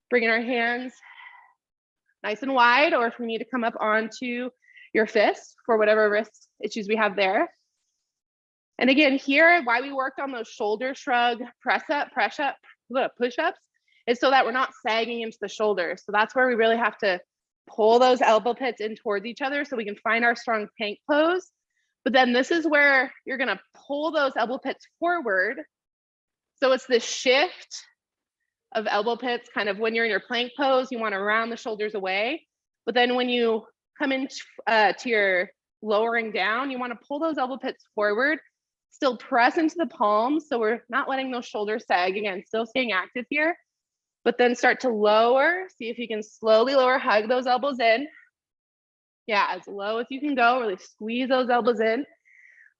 bringing our hands nice and wide, or if we need to come up onto your fists for whatever wrist issues we have there. And again, here, why we worked on those shoulder shrug, push ups, is so that we're not sagging into the shoulders. So that's where we really have to pull those elbow pits in towards each other so we can find our strong plank pose. But then this is where you're going to pull those elbow pits forward. So it's this shift of elbow pits, kind of when you're in your plank pose, you want to round the shoulders away. But then when you come into to your lowering down, you want to pull those elbow pits forward, still press into the palms. So we're not letting those shoulders sag, again, still staying active here, but then start to lower. See if you can slowly lower, hug those elbows in. Yeah, as low as you can go, really squeeze those elbows in.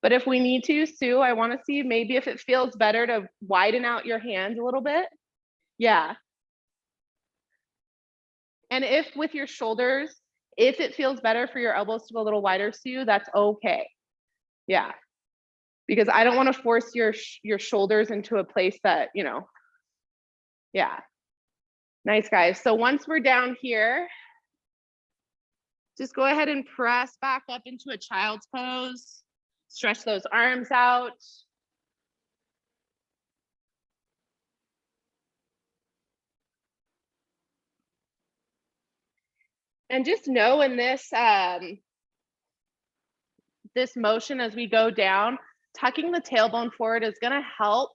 But if we need to, Sue, I want to see maybe if it feels better to widen out your hands a little bit. Yeah. And if with your shoulders, if it feels better for your elbows to go a little wider, Sue, that's okay. Yeah. Because I don't want to force your shoulders into a place that, you know, yeah. Nice, guys. So once we're down here, just go ahead and press back up into a child's pose. Stretch those arms out. And just know in this, this motion as we go down, tucking the tailbone forward is going to help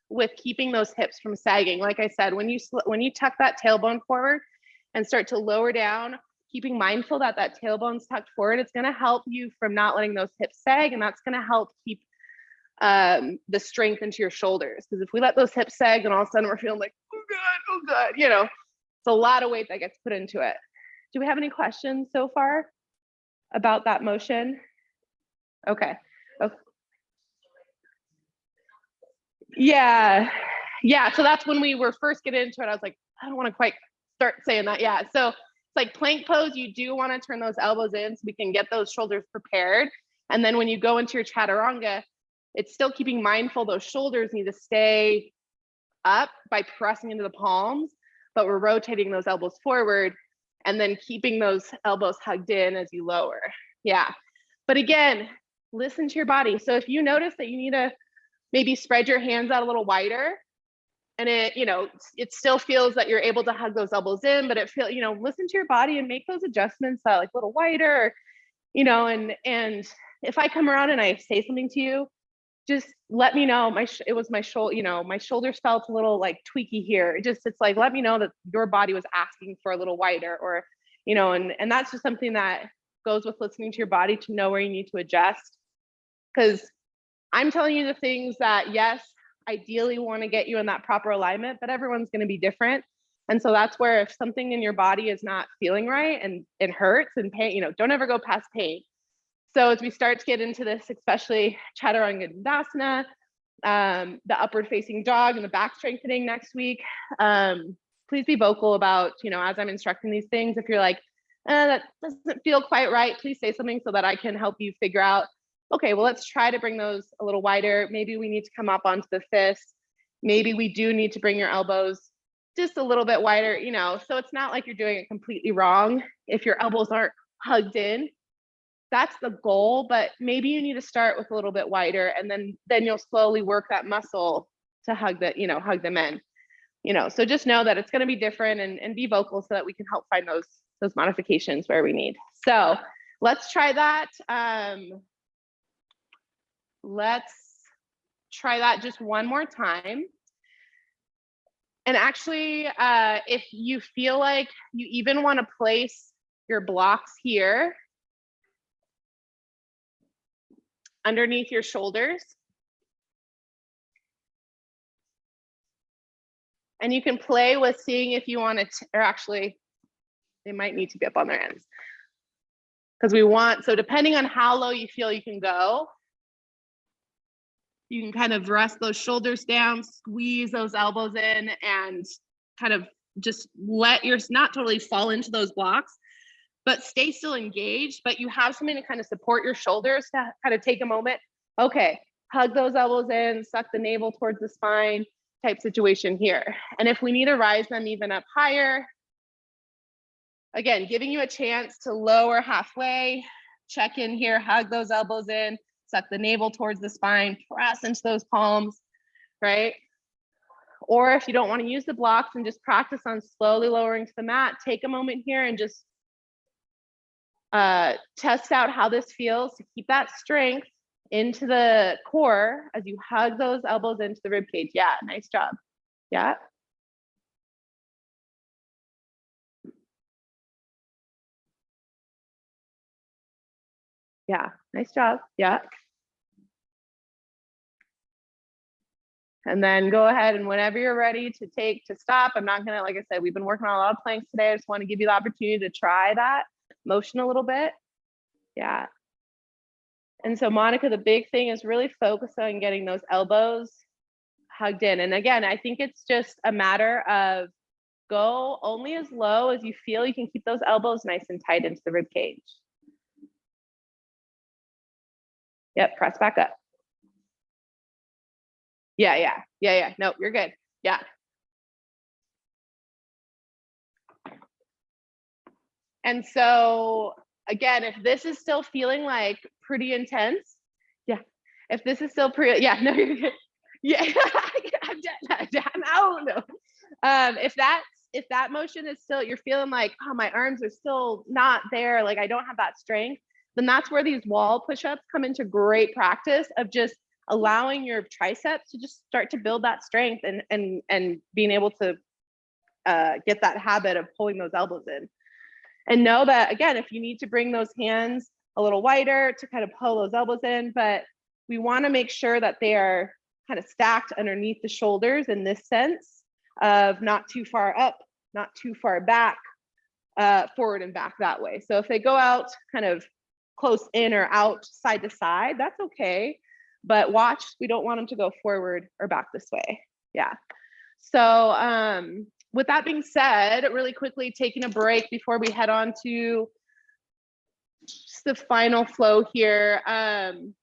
with keeping those hips from sagging. Like I said, when you tuck that tailbone forward and start to lower down, keeping mindful that that tailbone's tucked forward, it's going to help you from not letting those hips sag, and that's going to help keep the strength into your shoulders. Because if we let those hips sag, and all of a sudden we're feeling like, oh God, you know, it's a lot of weight that gets put into it. Do we have any questions so far about that motion? Okay. Yeah. So that's when we were first getting into it. I was like, I don't want to quite start saying that. Yeah. So it's like plank pose. You do want to turn those elbows in so we can get those shoulders prepared. And then when you go into your chaturanga, it's still keeping mindful those shoulders need to stay up by pressing into the palms, but we're rotating those elbows forward and then keeping those elbows hugged in as you lower. Yeah. But again, listen to your body. So if you notice that you need to maybe spread your hands out a little wider, and it, you know, it still feels that you're able to hug those elbows in, but it feels, you know, listen to your body and make those adjustments like a little wider, you know, and if I come around and I say something to you, just let me know. It was my shoulder, you know, my shoulders felt a little like tweaky here. It's like, let me know that your body was asking for a little wider, or, you know, and that's just something that goes with listening to your body to know where you need to adjust. Because I'm telling you the things that, yes, ideally want to get you in that proper alignment, but everyone's going to be different. And so that's where if something in your body is not feeling right and it hurts and pain, you know, don't ever go past pain. So as we start to get into this, especially Chaturanga Dandasana, the upward facing dog and the back strengthening next week, please be vocal about, you know, as I'm instructing these things, if you're like, that doesn't feel quite right, please say something so that I can help you figure out, okay, well, let's try to bring those a little wider. Maybe we need to come up onto the fists. Maybe we do need to bring your elbows just a little bit wider, you know, so it's not like you're doing it completely wrong. If your elbows aren't hugged in, that's the goal, but maybe you need to start with a little bit wider, and then you'll slowly work that muscle to hug the, you know, hug them in, you know, so just know that it's going to be different, and be vocal so that we can help find those modifications where we need. So let's try that. Let's try that just one more time. And actually, if you feel like you even want to place your blocks here underneath your shoulders, and you can play with seeing if you want to, or actually, they might need to be up on their ends, because we want, so depending on how low you feel you can go, you can kind of rest those shoulders down, squeeze those elbows in, and kind of just let yours not totally fall into those blocks, but stay still engaged, but you have something to kind of support your shoulders to kind of take a moment. Okay, hug those elbows in, suck the navel towards the spine type situation here. And if we need to rise them even up higher, again, giving you a chance to lower halfway, check in here, hug those elbows in, suck the navel towards the spine, press into those palms, right? Or if you don't want to use the blocks and just practice on slowly lowering to the mat, take a moment here and just test out how this feels to keep that strength into the core as you hug those elbows into the rib cage. Yeah, nice job. Yeah. Yeah, nice job. Yeah. And then go ahead and whenever you're ready to stop, I'm not gonna, like I said, we've been working on a lot of planks today. I just want to give you the opportunity to try that motion a little bit. Yeah. And so Monica, the big thing is really focus on getting those elbows hugged in. And again, I think it's just a matter of go only as low as you feel you can keep those elbows nice and tight into the rib cage. Yep, press back up. Yeah. No, you're good. Yeah. And so again, if this is still feeling like pretty intense, yeah. If this is still pretty, yeah, no, you're good. Yeah, no. If that motion is still, you're feeling like, oh, my arms are still not there, like I don't have that strength, then that's where these wall push-ups come into great practice of just allowing your triceps to just start to build that strength and being able to get that habit of pulling those elbows in. And know that, again, if you need to bring those hands a little wider to kind of pull those elbows in, but we want to make sure that they are kind of stacked underneath the shoulders in this sense of not too far up, not too far back, forward and back that way. So if they go out kind of close in or out side to side, that's okay. But watch, we don't want them to go forward or back this way. Yeah. So with that being said, really quickly taking a break before we head on to just the final flow here. So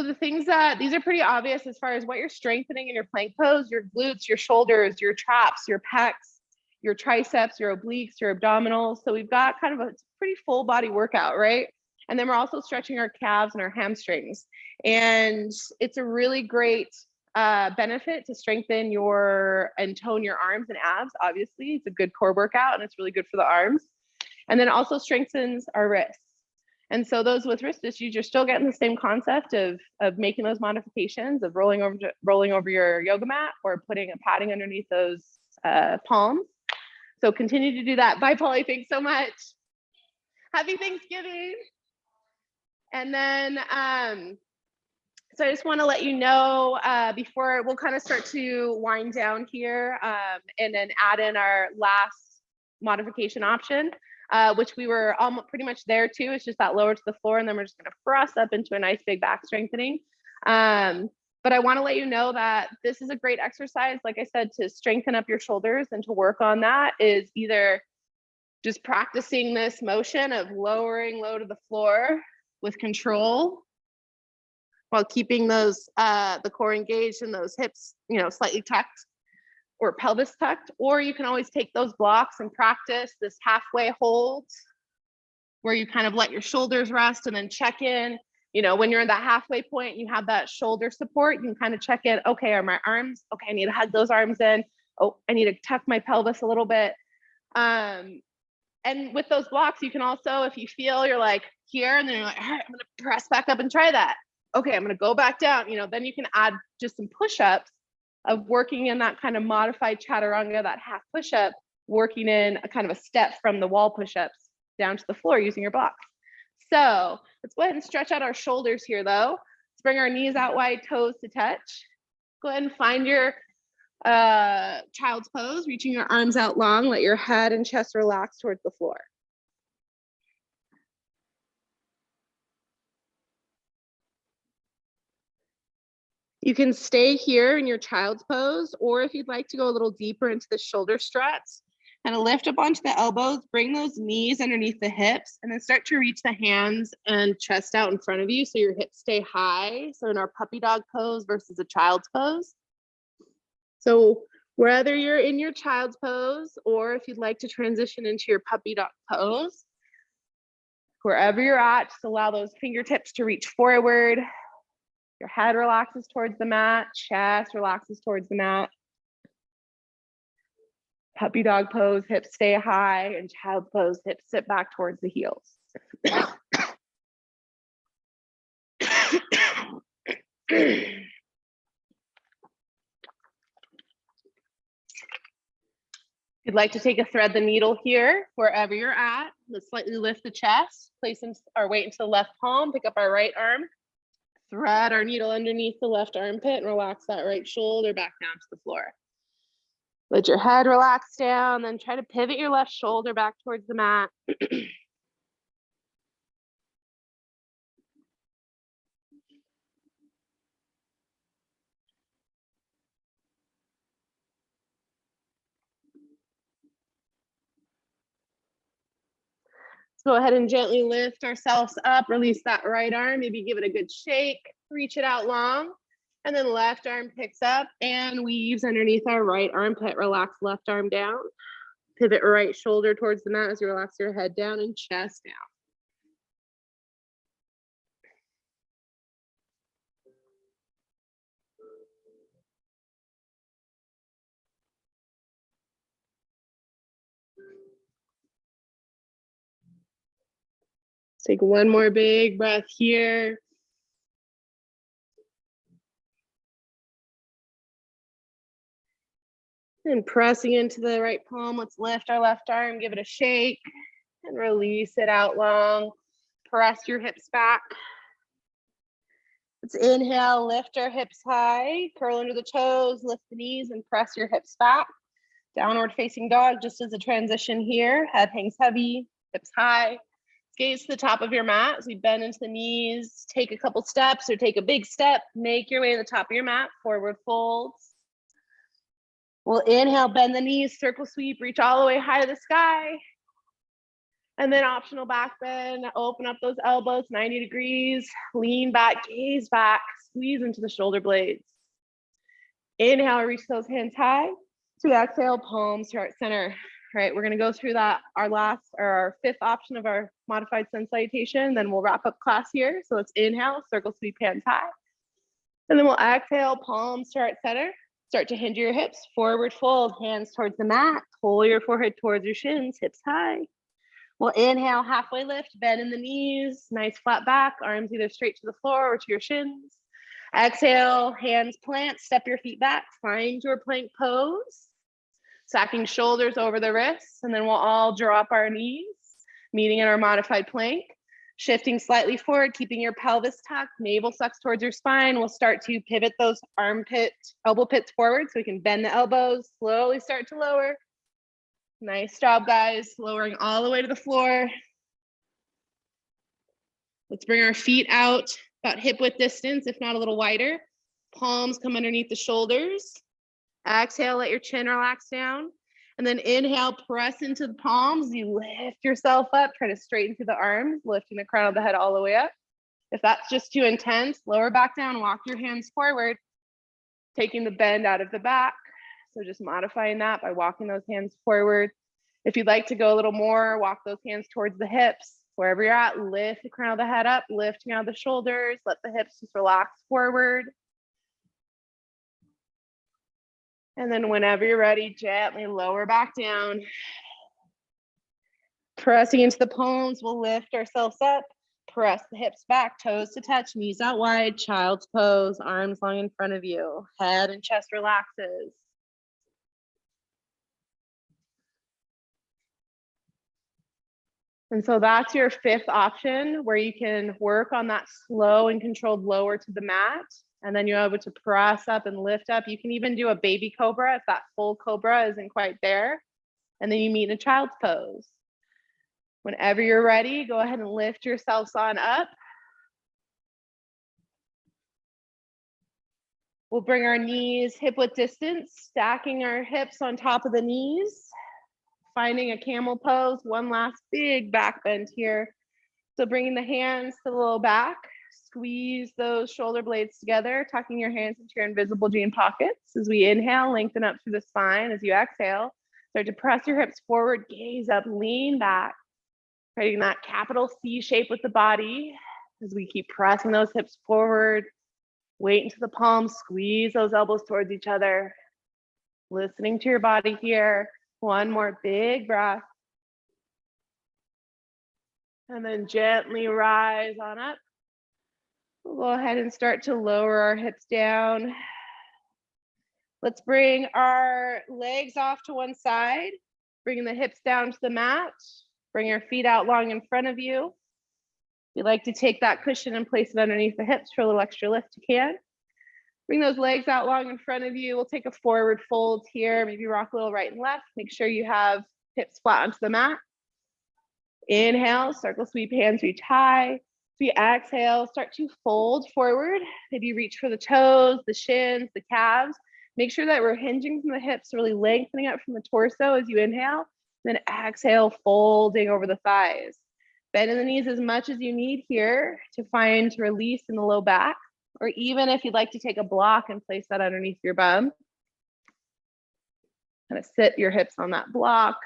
the things that, these are pretty obvious as far as what you're strengthening in your plank pose: your glutes, your shoulders, your traps, your pecs, your triceps, your obliques, your abdominals. So we've got kind of a pretty full body workout, right? And then we're also stretching our calves and our hamstrings. And it's a really great benefit to strengthen and tone your arms and abs. Obviously, it's a good core workout and it's really good for the arms. And then also strengthens our wrists. And so those with wrist issues, you're still getting the same concept of making those modifications of rolling over your yoga mat or putting a padding underneath those palms. So continue to do that. Bye, Polly. Thanks so much. Happy Thanksgiving. And then, so I just want to let you know before we'll kind of start to wind down here and then add in our last modification option, which we were almost pretty much there too. It's just that lower to the floor, and then we're just going to thrust up into a nice big back strengthening. But I want to let you know that this is a great exercise, like I said, to strengthen up your shoulders, and to work on that is either just practicing this motion of lowering low to the floor with control while keeping those the core engaged and those hips, you know, slightly tucked or pelvis tucked. Or you can always take those blocks and practice this halfway hold where you kind of let your shoulders rest and then check in. You know, when you're in that halfway point, you have that shoulder support, you can kind of check in. Okay, are my arms? Okay, I need to hug those arms in. Oh, I need to tuck my pelvis a little bit. And with those blocks, you can also, if you feel you're like here, and then you're like, all right, I'm gonna press back up and try that. Okay, I'm gonna go back down. You know, then you can add just some push-ups of working in that kind of modified chaturanga, that half push-up, working in a kind of a step from the wall push-ups down to the floor using your blocks. So let's go ahead and stretch out our shoulders here though. Let's bring our knees out wide, toes to touch. Go ahead and find your child's pose, reaching your arms out long, let your head and chest relax towards the floor. You can stay here in your child's pose, or if you'd like to go a little deeper into the shoulder stretch, kind of lift up onto the elbows, bring those knees underneath the hips, and then start to reach the hands and chest out in front of you so your hips stay high. So in our puppy dog pose versus a child's pose. So whether you're in your child's pose, or if you'd like to transition into your puppy dog pose, wherever you're at, just allow those fingertips to reach forward. Your head relaxes towards the mat, chest relaxes towards the mat. Puppy dog pose, hips stay high, and child's pose, hips sit back towards the heels. If you'd like to take a thread the needle here, wherever you're at, let's slightly lift the chest, place our weight into the left palm, pick up our right arm, thread our needle underneath the left armpit, and relax that right shoulder back down to the floor. Let your head relax down, then try to pivot your left shoulder back towards the mat. Go ahead and gently lift ourselves up, release that right arm, maybe give it a good shake, reach it out long, and then left arm picks up and weaves underneath our right armpit. Relax left arm down, pivot right shoulder towards the mat as you relax your head down and chest down. Take one more big breath here. And pressing into the right palm, let's lift our left arm, give it a shake, and release it out long. Press your hips back. Let's inhale, lift our hips high, curl under the toes, lift the knees, and press your hips back. Downward facing dog, just as a transition here. Head hangs heavy, hips high. Gaze to the top of your mat as we bend into the knees. Take a couple steps or take a big step. Make your way to the top of your mat, forward folds. We'll inhale, bend the knees, circle sweep, reach all the way high to the sky. And then optional back bend, open up those elbows, 90 degrees, lean back, gaze back, squeeze into the shoulder blades. Inhale, reach those hands high. So exhale, palms to heart center. All right, we're gonna go through that, our fifth option of our modified Sun Salutation, then we'll wrap up class here. So let's inhale, circle sweep, hands high. And then we'll exhale, palms to heart center. Start to hinge your hips, forward fold, hands towards the mat, pull your forehead towards your shins, hips high. We'll inhale, halfway lift, bend in the knees, nice flat back, arms either straight to the floor or to your shins. Exhale, hands plant, step your feet back, find your plank pose. Stacking shoulders over the wrists, and then we'll all drop our knees, meeting in our modified plank. Shifting slightly forward, keeping your pelvis tucked, navel sucks towards your spine. We'll start to pivot those elbow pits forward so we can bend the elbows, slowly start to lower. Nice job, guys. Lowering all the way to the floor. Let's bring our feet out about hip width distance, if not a little wider. Palms come underneath the shoulders. Exhale, let your chin relax down. And then inhale, press into the palms. You lift yourself up, try to straighten through the arms, lifting the crown of the head all the way up. If that's just too intense, lower back down, walk your hands forward, taking the bend out of the back. So just modifying that by walking those hands forward. If you'd like to go a little more, walk those hands towards the hips. Wherever you're at, lift the crown of the head up, lifting out the shoulders, let the hips just relax forward. And then whenever you're ready, gently lower back down. Pressing into the palms, we'll lift ourselves up. Press the hips back, toes to touch, knees out wide, child's pose, arms long in front of you. Head and chest relaxes. And so that's your fifth option, where you can work on that slow and controlled lower to the mat. And then you're able to press up and lift up. You can even do a baby cobra if that full cobra isn't quite there. And then you meet in a child's pose. Whenever you're ready, go ahead and lift yourselves on up. We'll bring our knees hip width distance, stacking our hips on top of the knees, finding a camel pose. One last big back bend here. So bringing the hands to the low back, squeeze those shoulder blades together, tucking your hands into your invisible jean pockets. As we inhale, lengthen up through the spine. As you exhale, start to press your hips forward, gaze up, lean back, creating that capital C shape with the body. As we keep pressing those hips forward, weight into the palms, squeeze those elbows towards each other. Listening to your body here. One more big breath. And then gently rise on up. We'll go ahead and start to lower our hips down. Let's bring our legs off to one side, bringing the hips down to the mat. Bring your feet out long in front of you. If you'd like to take that cushion and place it underneath the hips for a little extra lift, you can. Bring those legs out long in front of you. We'll take a forward fold here, maybe rock a little right and left. Make sure you have hips flat onto the mat. Inhale, circle sweep, hands reach high. As we exhale, start to fold forward. Maybe reach for the toes, the shins, the calves. Make sure that we're hinging from the hips, really lengthening up from the torso as you inhale. Then exhale, folding over the thighs. Bend in the knees as much as you need here to find release in the low back. Or even if you'd like to take a block and place that underneath your bum. Kind of sit your hips on that block.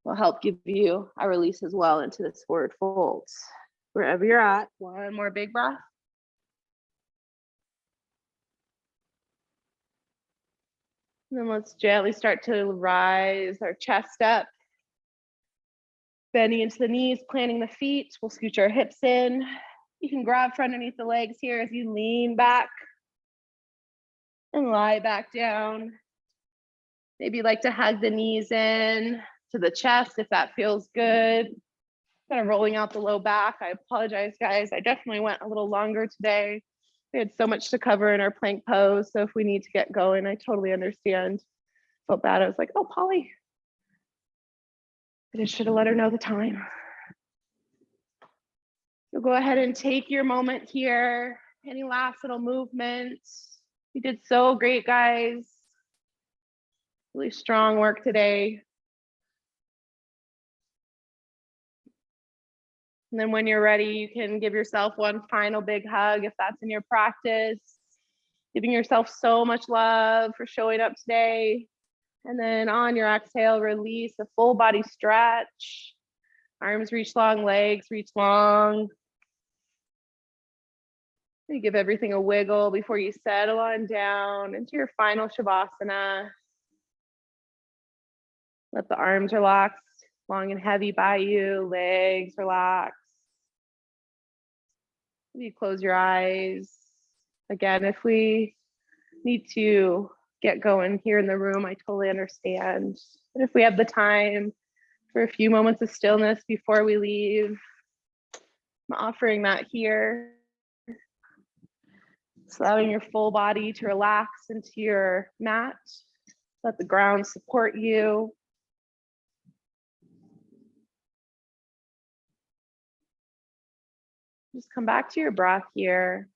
Will help give you a release as well into this forward folds. Wherever you're at, one more big breath. And then let's gently start to rise our chest up. Bending into the knees, planting the feet. We'll scooch our hips in. You can grab from underneath the legs here as you lean back and lie back down. Maybe you'd like to hug the knees in to the chest if that feels good. Kind of rolling out the low back. I apologize, guys. I definitely went a little longer today. We had so much to cover in our plank pose. So if we need to get going, I totally understand. Felt bad. I was like, oh, Polly. I just should have let her know the time. So go ahead and take your moment here. Any last little movements? You did so great, guys. Really strong work today. And then when you're ready, you can give yourself one final big hug if that's in your practice. Giving yourself so much love for showing up today. And then on your exhale, release a full body stretch. Arms reach long, legs reach long. You give everything a wiggle before you settle on down into your final Shavasana. Let the arms relax, long and heavy by you, legs relax. You close your eyes. Again, if we need to get going here in the room, I totally understand. But if we have the time for a few moments of stillness before we leave, I'm offering that here. It's allowing your full body to relax into your mat. Let the ground support you. Just come back to your breath here.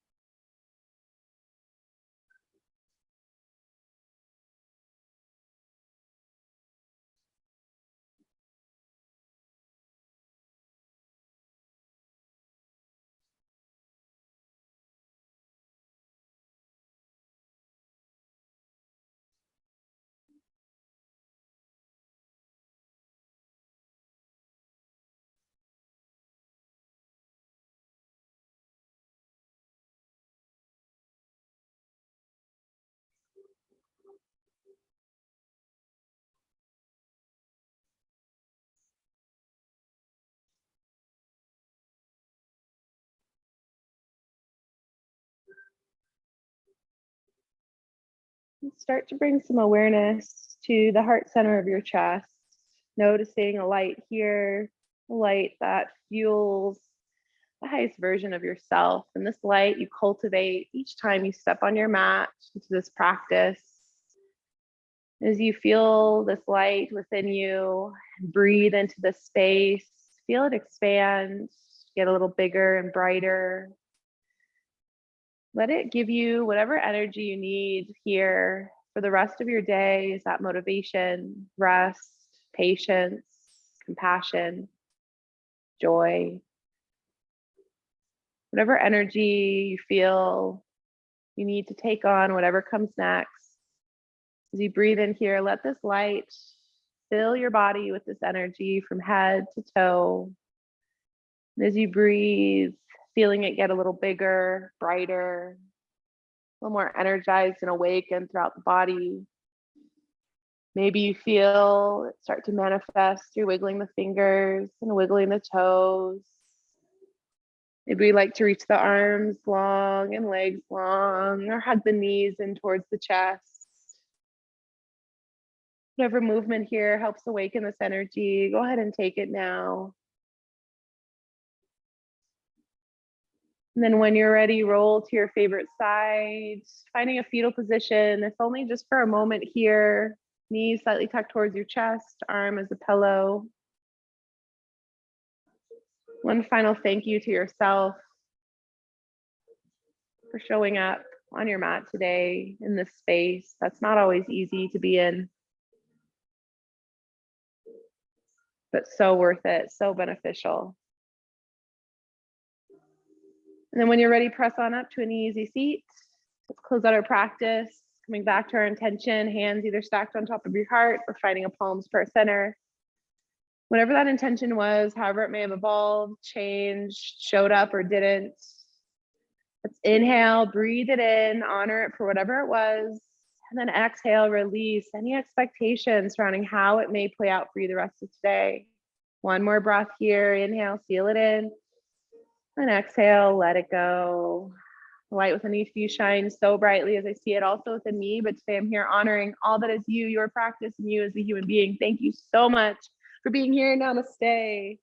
Start to bring some awareness to the heart center of your chest, noticing a light here, a light that fuels the highest version of yourself. And this light you cultivate each time you step on your mat into this practice. As you feel this light within you, breathe into this space, feel it expand, get a little bigger and brighter. Let it give you whatever energy you need here for the rest of your day. Is that motivation, rest, patience, compassion, joy? Whatever energy you feel you need to take on, whatever comes next. As you breathe in here, let this light fill your body with this energy from head to toe. And as you breathe, feeling it get a little bigger, brighter, a little more energized and awakened throughout the body. Maybe you feel it start to manifest. You're wiggling the fingers and wiggling the toes. Maybe you like to reach the arms long and legs long, or hug the knees in towards the chest. Whatever movement here helps awaken this energy, go ahead and take it now. And then when you're ready, roll to your favorite side, finding a fetal position, if only just for a moment here. Knees slightly tucked towards your chest, arm as a pillow. One final thank you to yourself for showing up on your mat today in this space. That's not always easy to be in, but so worth it, so beneficial. And then when you're ready, press on up to an easy seat. Let's close out our practice. Coming back to our intention, hands either stacked on top of your heart or finding a palms per center. Whatever that intention was, however it may have evolved, changed, showed up or didn't. Let's inhale, breathe it in, honor it for whatever it was. And then exhale, release any expectations surrounding how it may play out for you the rest of today. One more breath here. Inhale, seal it in. And exhale, let it go. The light within each of you shines so brightly as I see it also within me. But today I'm here honoring all that is you, your practice, and you as a human being. Thank you so much for being here. Namaste.